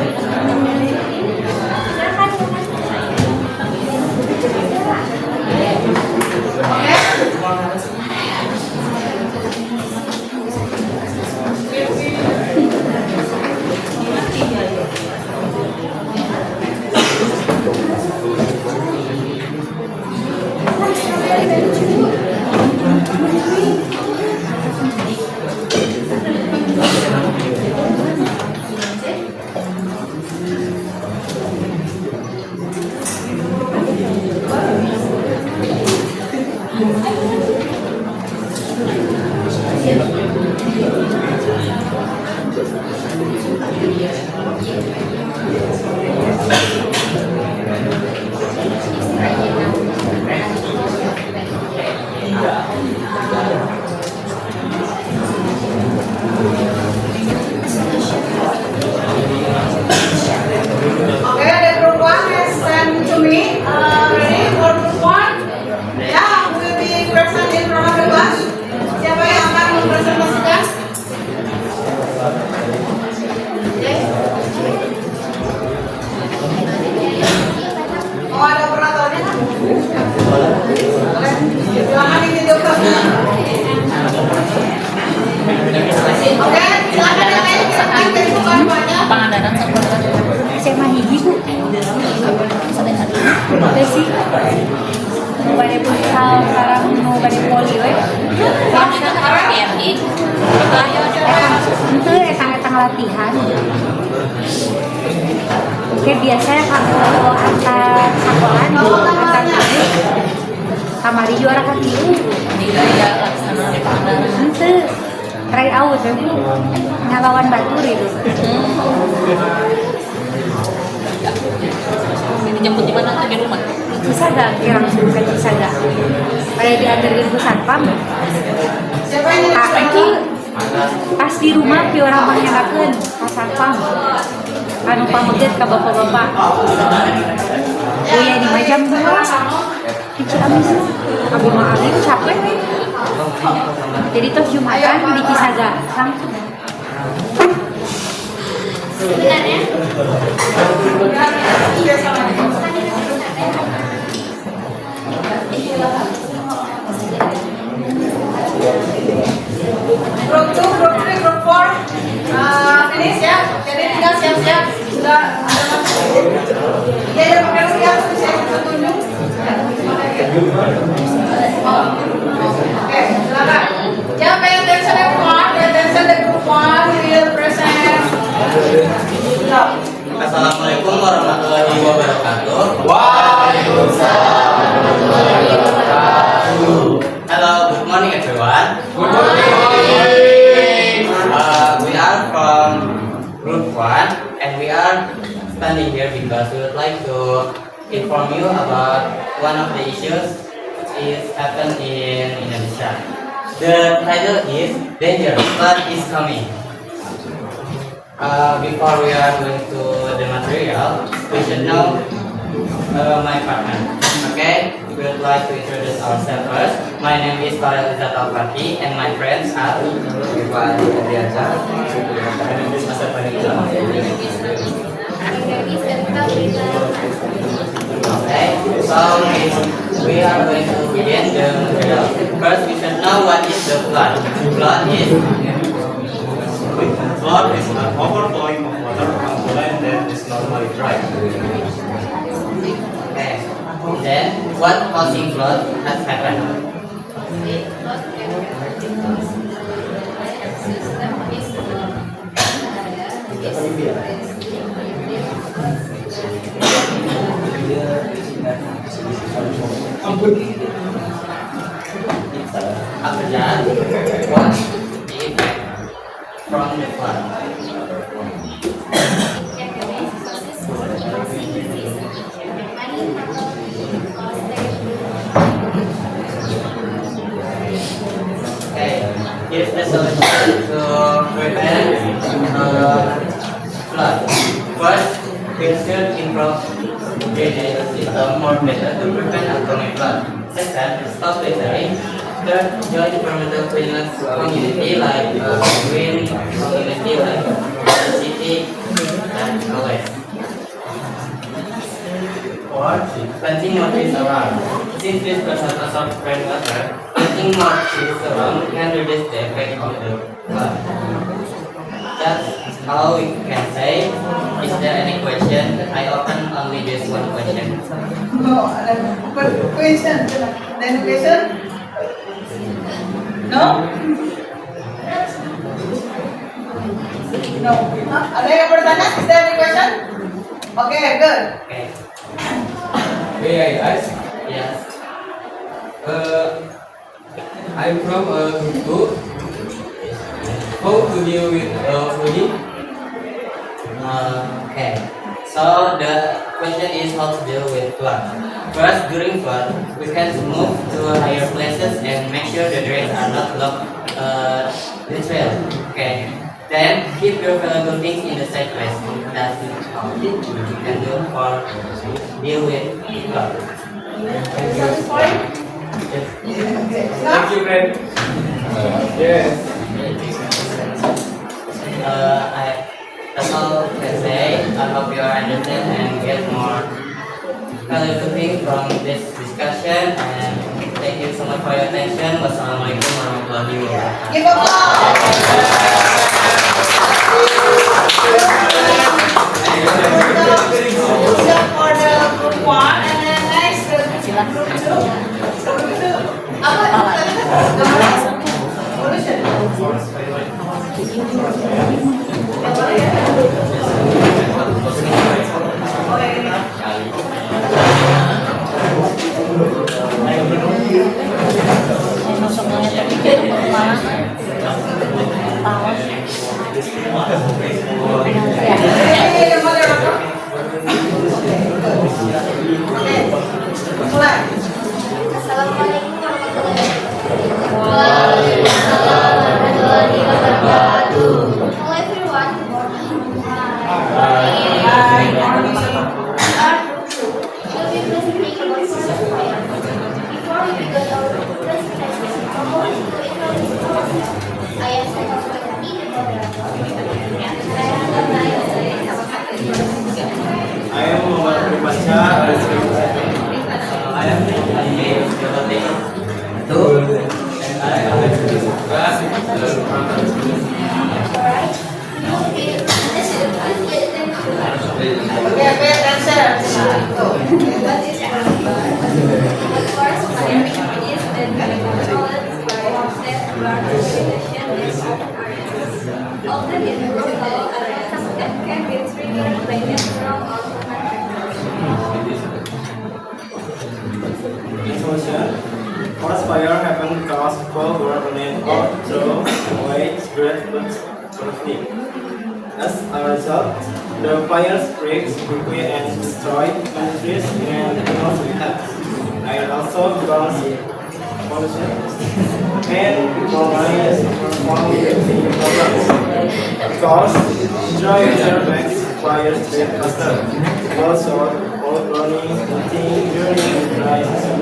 SMA hiji bu ada sih mau bade futsal sekarang mau bade voli we itu etang latihan kayak biasanya kalau antar sekolah antar kamari juara kaki itu try out ngelawan batur itu dijemput di mana tuh di rumah? Cisaga, langsung ke Cisaga. Pada diantarin ke Satpam. Itu pas di rumah pi orang manyarakeun ka Satpam. Anu pameget ka bapak-bapak. ya di jam 2 di Ciamis. Abi mah Arif capek. Jadi tuh Jumatan di Cisaga langsung. Benar ya? Group 2, group 3, group 4 finish ya. Jadi tinggal siap-siap. Sudah ada masuk. Ya, ya pakai siap saya tunjuk. Oke, silakan. Jangan pay attention everyone. Pay attention the group 1 will present. Assalamualaikum warahmatullahi wabarakatuh. Hello, good morning everyone. Good morning. We are from group 1 and we are standing here because we would like to inform you about one of the issues is happened in Indonesia. The title is Danger, Flood is Coming. Before we are going to the material, we should know my partner. Okay, we would like to introduce ourselves first. My name is Farel Izzat Al-Fatih and my friends are Iwan Adrianza. My name is Asad Panitra. Okay, so we are going to begin the material. First, we should know what is the flood. Flood is an overflowing of water from the land that is normally dry. Okay. Then, what causing flood has happened? After that, what's the effect from the flood? Okay, here's the solution to prevent flood. First, we should improve drainage system more better to prevent upcoming flood. Second, stop littering. Third, join environmental cleanliness community like green community like the city and others. Fourth, planting more trees around. Since trees provide a source of rainwater, planting more trees around can reduce the effect of the flood. That's how we can say. Is there any question? I open only this one question. No, question. Then question? No? No. Ada yang bertanya? Is there any question? Okay, good. Okay. May I ask? Yes. I'm from group 2. How to deal with flooding? Okay. So the question is how to deal with flood. First, during flood, we can move to higher places and make sure the drains are not blocked the trail. Okay. Then keep your valuable things in the safe place. That's how you can do for deal with flood. Satisfied? Yes. Okay. Thank you, friend. Yes. That's all I can say. I hope you understand and get more valuable things from this discussion. And thank you so much for your attention. Wassalamualaikum warahmatullahi wabarakatuh. Give applause. For the group 1 and then next the group 2. Assalamualaikum warahmatullahi wabarakatuh. Hello everyone. We are group 2. We'll be can be triggered by natural or human factors. Explosion. Forest fire happen because people were running or throw away great wood conflict. As a result, the fire spreads quickly and destroys industries and animal habitats. Fire also causes pollution and provides from the problems. Because dry weather makes fires spread faster. Also, all burning nothing during dry season.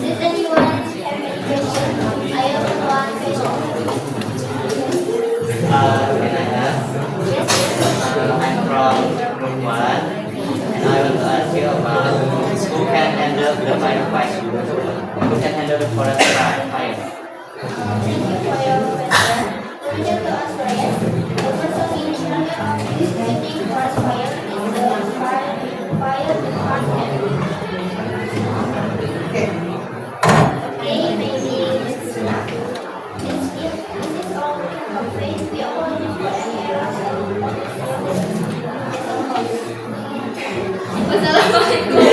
Did anyone have any question? I have one question. Can I ask? I'm from Group 1 and I want to ask you about who can handle the firefight? Who can handle the forest fire? Thank you for your question. According to experience, the person in charge of fighting forest fire is the fire department. Okay. Okay, maybe it's not. This is all we can complain. We apologize for any errors. Okay. Very nice for group 2.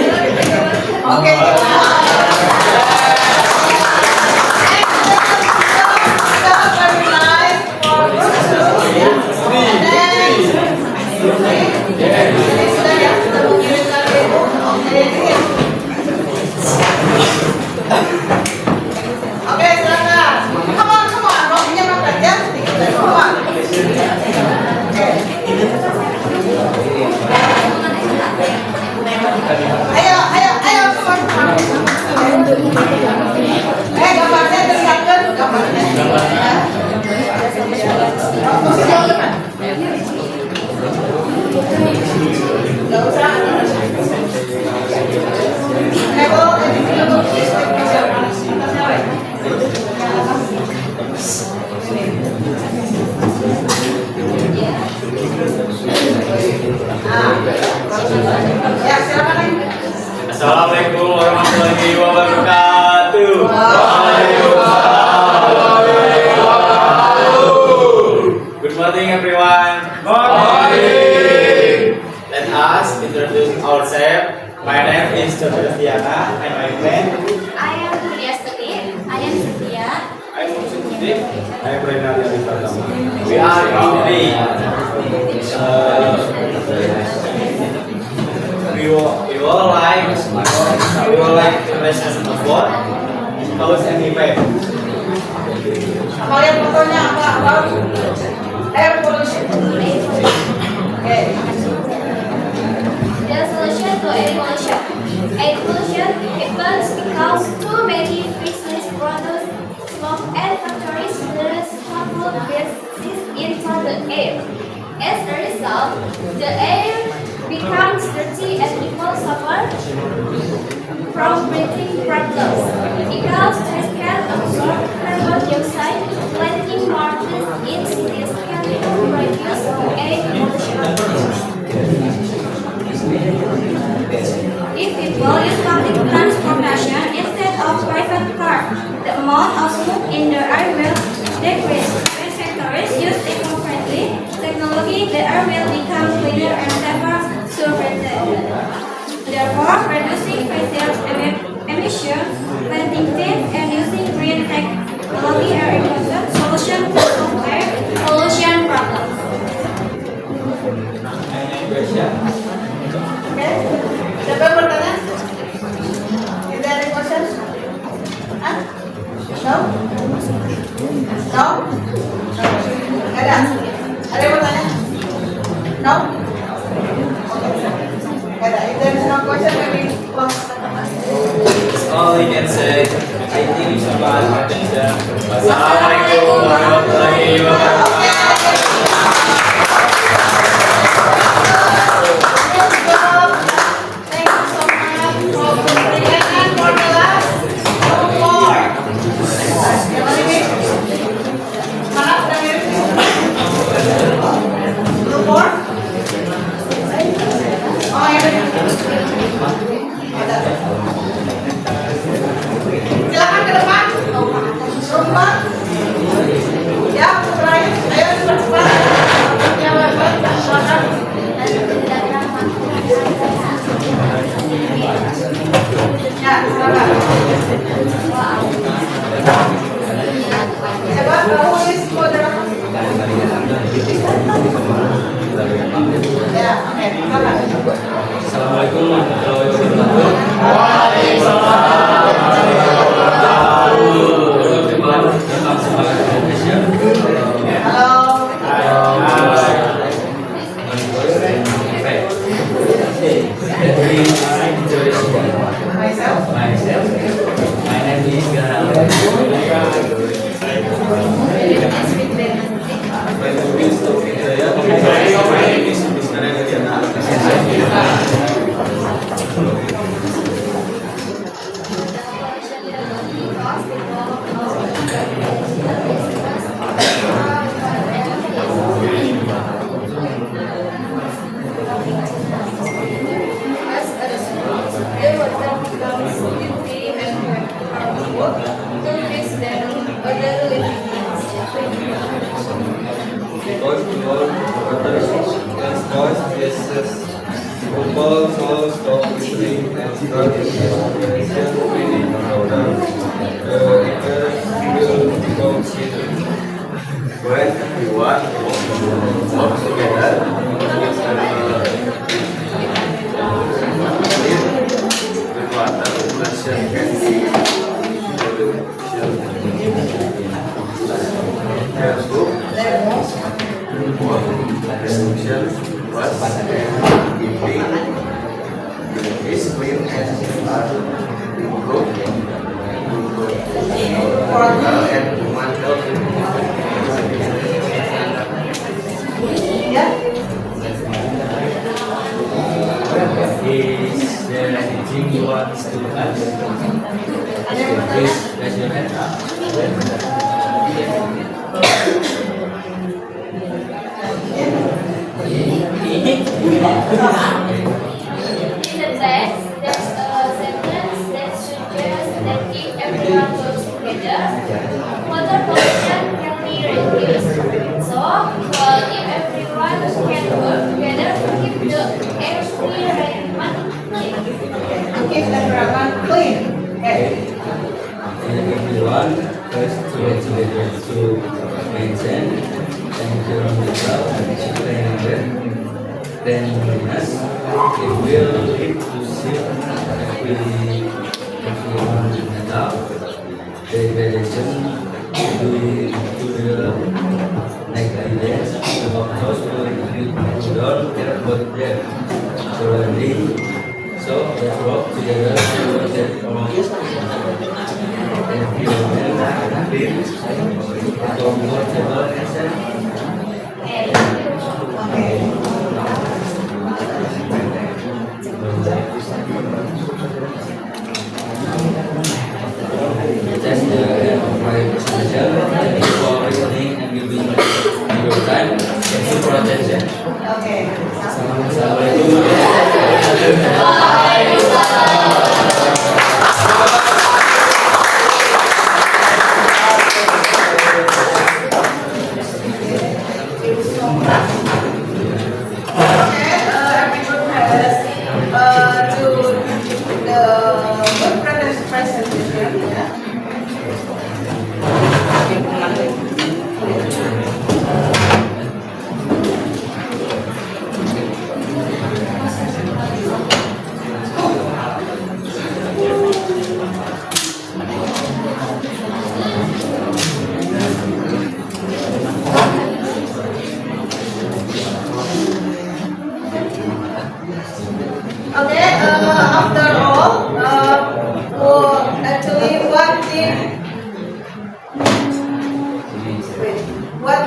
Oke, silakan. Come on, roknya makan ya. Sedikit lagi, come on. Oke. Ayo, come on. Gambarnya terlihatkan gambarnya. Nggak usah. Ya, silakan lagi. Assalamualaikum warahmatullahi wabarakatuh. Good morning, everyone. Morning. Let us introduce ourselves. My name is Dr. Diana and my friend. I am Julia Studi. I am Setia. I'm Muhammad Mudik. I'm Renali Alifardama. We are Group We will like to listen about cause and effect. Kalian fotonya apa? Air pollution. Oke. The solution to air pollution. Air pollution happens because too many business produce smoke and factories release harmful gases into the air. As a result, the air becomes dirty and people suffer from breathing problems. Because trees can absorb carbon dioxide, planting more trees in cities can reduce air pollution. If people use public transportation instead of private cars, the amount of smoke in the air will decrease. When factories use eco-friendly technology, the air will become cleaner and safer to breathe. Therefore, reducing fossil emissions, planting trees, and using green technology are important solutions to solve air pollution problems. Oke. Siapa yang bertanya? Is there any questions? Hah? No? No? Nggak ada? Ada yang bertanya? No? Nggak ada. If there is no question, maybe All I can say I think you should pay attention. Wassalamualaikum warahmatullahi wabarakatuh. Thank you so much for the and for the last one more. Belum more? Oh, ya. Silakan ke depan. Rumah. Ya, terakhir. Ayo cepat. Ya, baik. Silakan. Ya, silakan. Coba tulis kode. Ya, oke. Silakan. Assalamualaikum warahmatullahi wabarakatuh. Halo. Myself. My name is Football, solo, stop, listening, and start communication, reading, order. The will become when we want to work together. With water, passion, and Facebook, resolution, was giving is clean and improve and human health. Ya. Is there anything you want to add? Please raise your hand up. In the text, there's a sentence that suggests that if everyone works together, water pollution can be reduced. So, if everyone can work together to keep the air clear and clean. Keep the environment clean. Okay. Everyone first to get together to maintain and to then us it will lead to shift everyone mental degradation to the negligence of those who don't care about them surrounding. So let's work together to get our environment clean, comfortable and safe. Okay. That's the end of my presentation. Thank you for listening and giving your time. Thank you for attention. Okay. Assalamualaikum.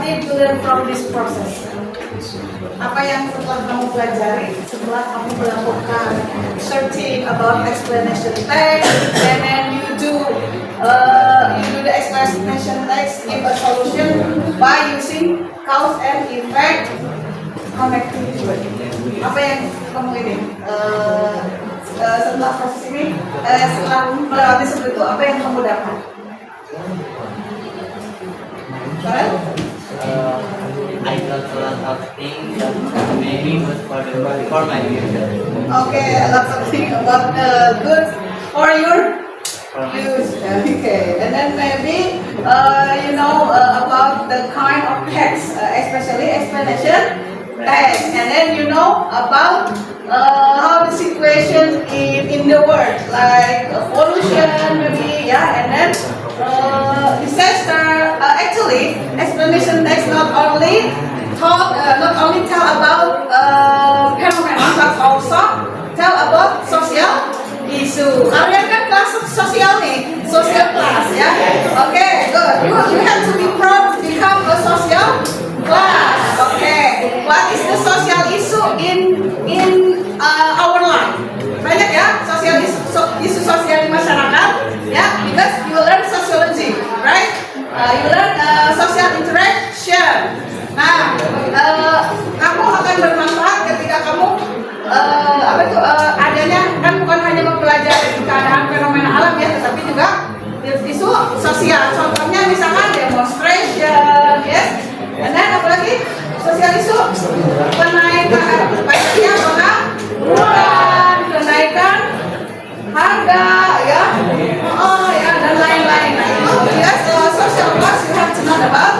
did you learn from this process? Apa yang setelah kamu pelajari setelah kamu melakukan searching about explanation text and then you do the explanation text give a solution by using cause and effect connecting word. Apa yang kamu ini setelah proses ini setelah melewati seperti itu apa yang kamu dapat? I got a lot of things that maybe good for my future. Okay, a lot of things about good for your use. Okay, and then maybe you know about the kind of text, especially explanation text, and then you know about how the situation in the world, like pollution, maybe, yeah, and then disaster. Actually, explanation text not only tell about phenomenon, but also tell about social issue. Kalian kan kelas sosial nih, social class, ya. Okay, good. You have to be proud to become a social class. Okay, what is the social issue in our life? Banyak ya sosial isu sosial di masyarakat, ya. Because you learn sociology, right? You learn social interaction. Nah, kamu akan bermanfaat ketika kamu adanya kan bukan hanya mempelajari keadaan fenomena alam ya, tetapi juga isu sosial. Contohnya misalkan demonstration, yes. Dan apalagi sosial isu kenaikan pengangguran, kenaikan harga, ya, ya dan lain-lain. Nah itu yes, social class you have to know about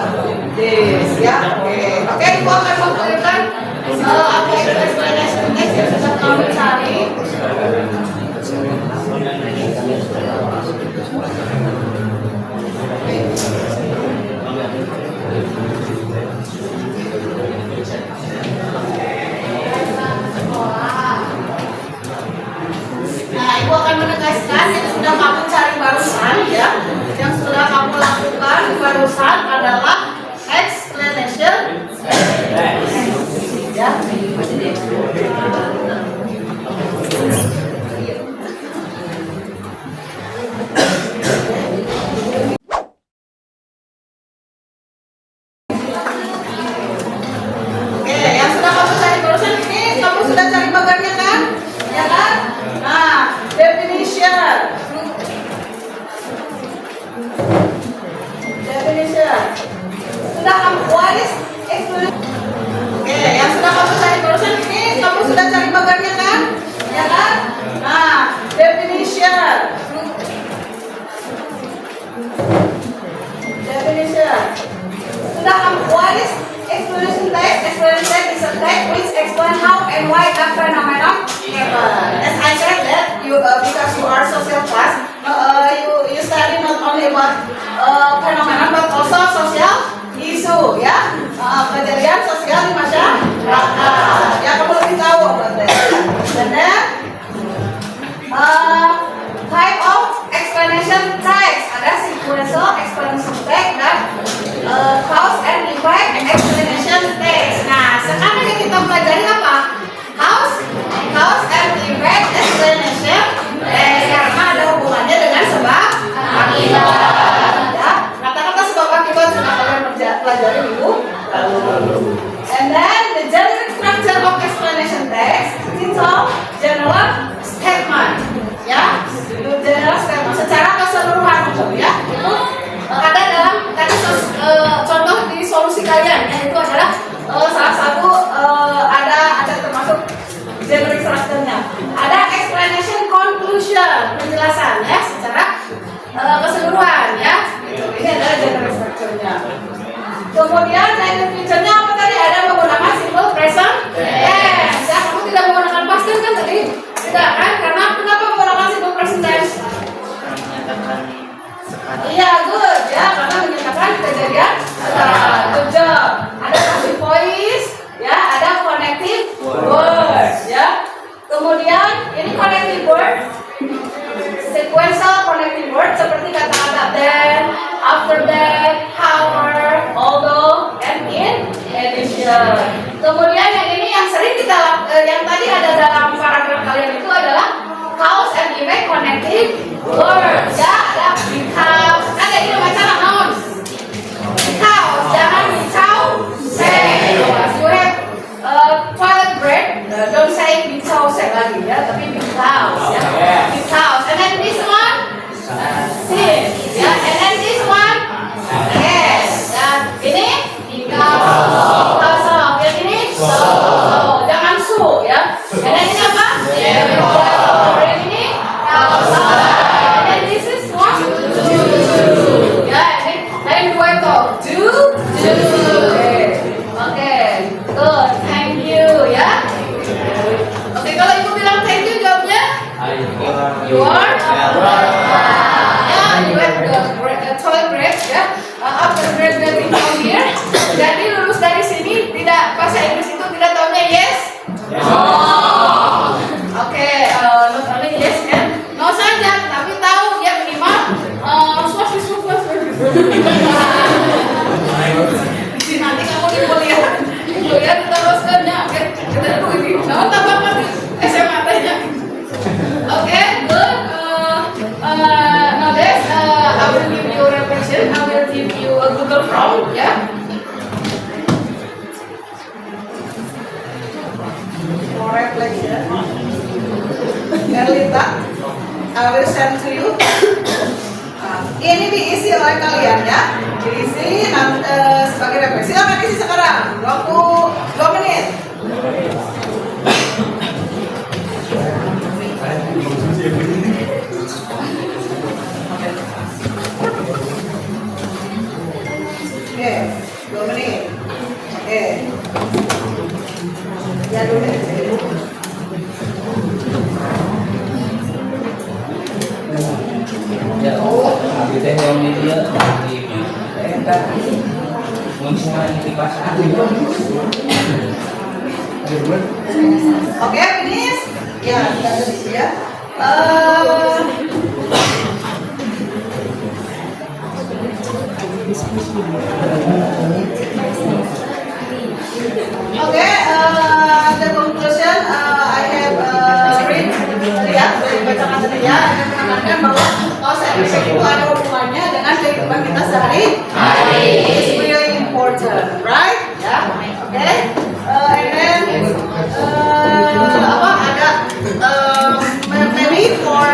this, ya. Oke, aku akan memberikan apa itu explanation text yang sudah kamu cari. Nah, ibu akan menegaskan yang sudah kamu cari barusan, ya, yang sudah kamu lakukan barusan adalah explanation ya. Oke, yang sudah kamu cari barusan ini kamu sudah cari bagannya kan? Ya kan? Nah, definition. Sudah kamu what is explanation? Oke, yang sudah kamu cari barusan ini kamu sudah cari bagannya kan? Ya kan? Nah, definition. Sudah kamu what is explanation text? Explanation text is a text which explain how and why a phenomenon happen. As I said that you because you are social class, you study not only about phenomenon but also social isu, ya, kejadian sosial di masyarakat, ya, kamu lebih tahu berarti. Dan type of explanation text ada sequential explanation text dan cause and effect explanation text. Nah, sekarang yang kita pelajari apa? Cause and effect explanation text karena ada hubungannya dengan sebab akibat. Ya, kata-kata sebab akibat sudah kalian pelajari minggu lalu. And then the generic structure of explanation text it's all general statement, ya, general statement secara keseluruhan, ya. Itu ada dalam tadi contoh di solusi kalian, ya, itu adalah salah satu ada termasuk generic structure-nya. Ada explanation conclusion, penjelasan, ya, secara keseluruhan, ya. Ini adalah generic structure-nya. Kemudian negative feature-nya apa tadi? Ada menggunakan simple present tense. Ya, kamu tidak menggunakan past tense kan tadi? Tidak kan? Karena kenapa menggunakan simple present tense? Iya, good, ya, karena menyatakan kejadian sekarang. Good job. Ada passive voice, ya, ada connective word, ya. Kemudian ini connective word, sequential connective word seperti kata-kata then, after that, however, although, Words. Ya, ada because. Ada ini macam naon? Because. Jangan without say. You have toilet break. Don't say because lagi ya, tapi because ya. Because. And then this one. Since. Ya. And then this one. Yes. Dan ini because of. Yang ini so. Jangan su ya. And then ini apa? Yang ini because of. And then this is what? Do. Ya. Dan dua itu do. Okay. Good. Thank you ya. Oke, kalau ibu bilang thank you jawabnya? You are. Ya, you have the toilet break ya. After graduating from here, jadi lulus dari sini tidak bahasa Inggris itu tidak tahunya yes. Oke, not only yes kan, no saja, tapi tahu ya minimal. Nanti kamu dikuliah, kuliah diteruskan ya. Oke, kita dulu ini. Kamu tambah mati SMA nya. Oke, good. Now this, I will give you a reflection. I will give you a Google Form, ya. For reflection. Erlita, I will send to you. Ini diisi oleh kalian ya. Diisi sebagai refleksi. Silakan isi sekarang. Waktu 2 menit. Oke, 2 menit. Oke. Ya dulu. Ya, abi teh yang media di eta munculnya di pasar. Oke, finish. Ya, sudah finish ya. Oke, the conclusion I have read tadi ya, dari bacaan tadi ya, yang menekankan bahwa bahasa Indonesia itu ada hubungannya dengan kehidupan kita sehari-hari. It's really important, right? Ya, oke. And then ada maybe for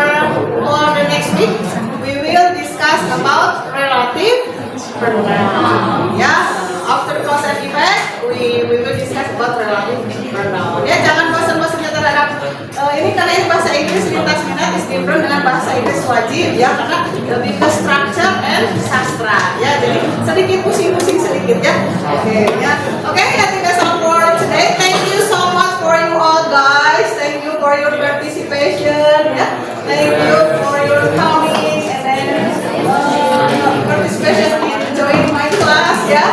the next week we will discuss about relative pronoun. Ya, after cause and effect we will discuss about relative pronoun. Ya, jangan bosan-bosannya terhadap ini karena ini bahasa Inggris lintas minat is different dengan bahasa Inggris wajib ya, karena lebih ke structure and sastra ya, jadi sedikit pusing-pusing sedikit ya. Oke ya, oke, I think that's all for today. Thank you so much for you all guys. Thank you for your participation ya. Thank you for your coming and then participation in joining my class ya.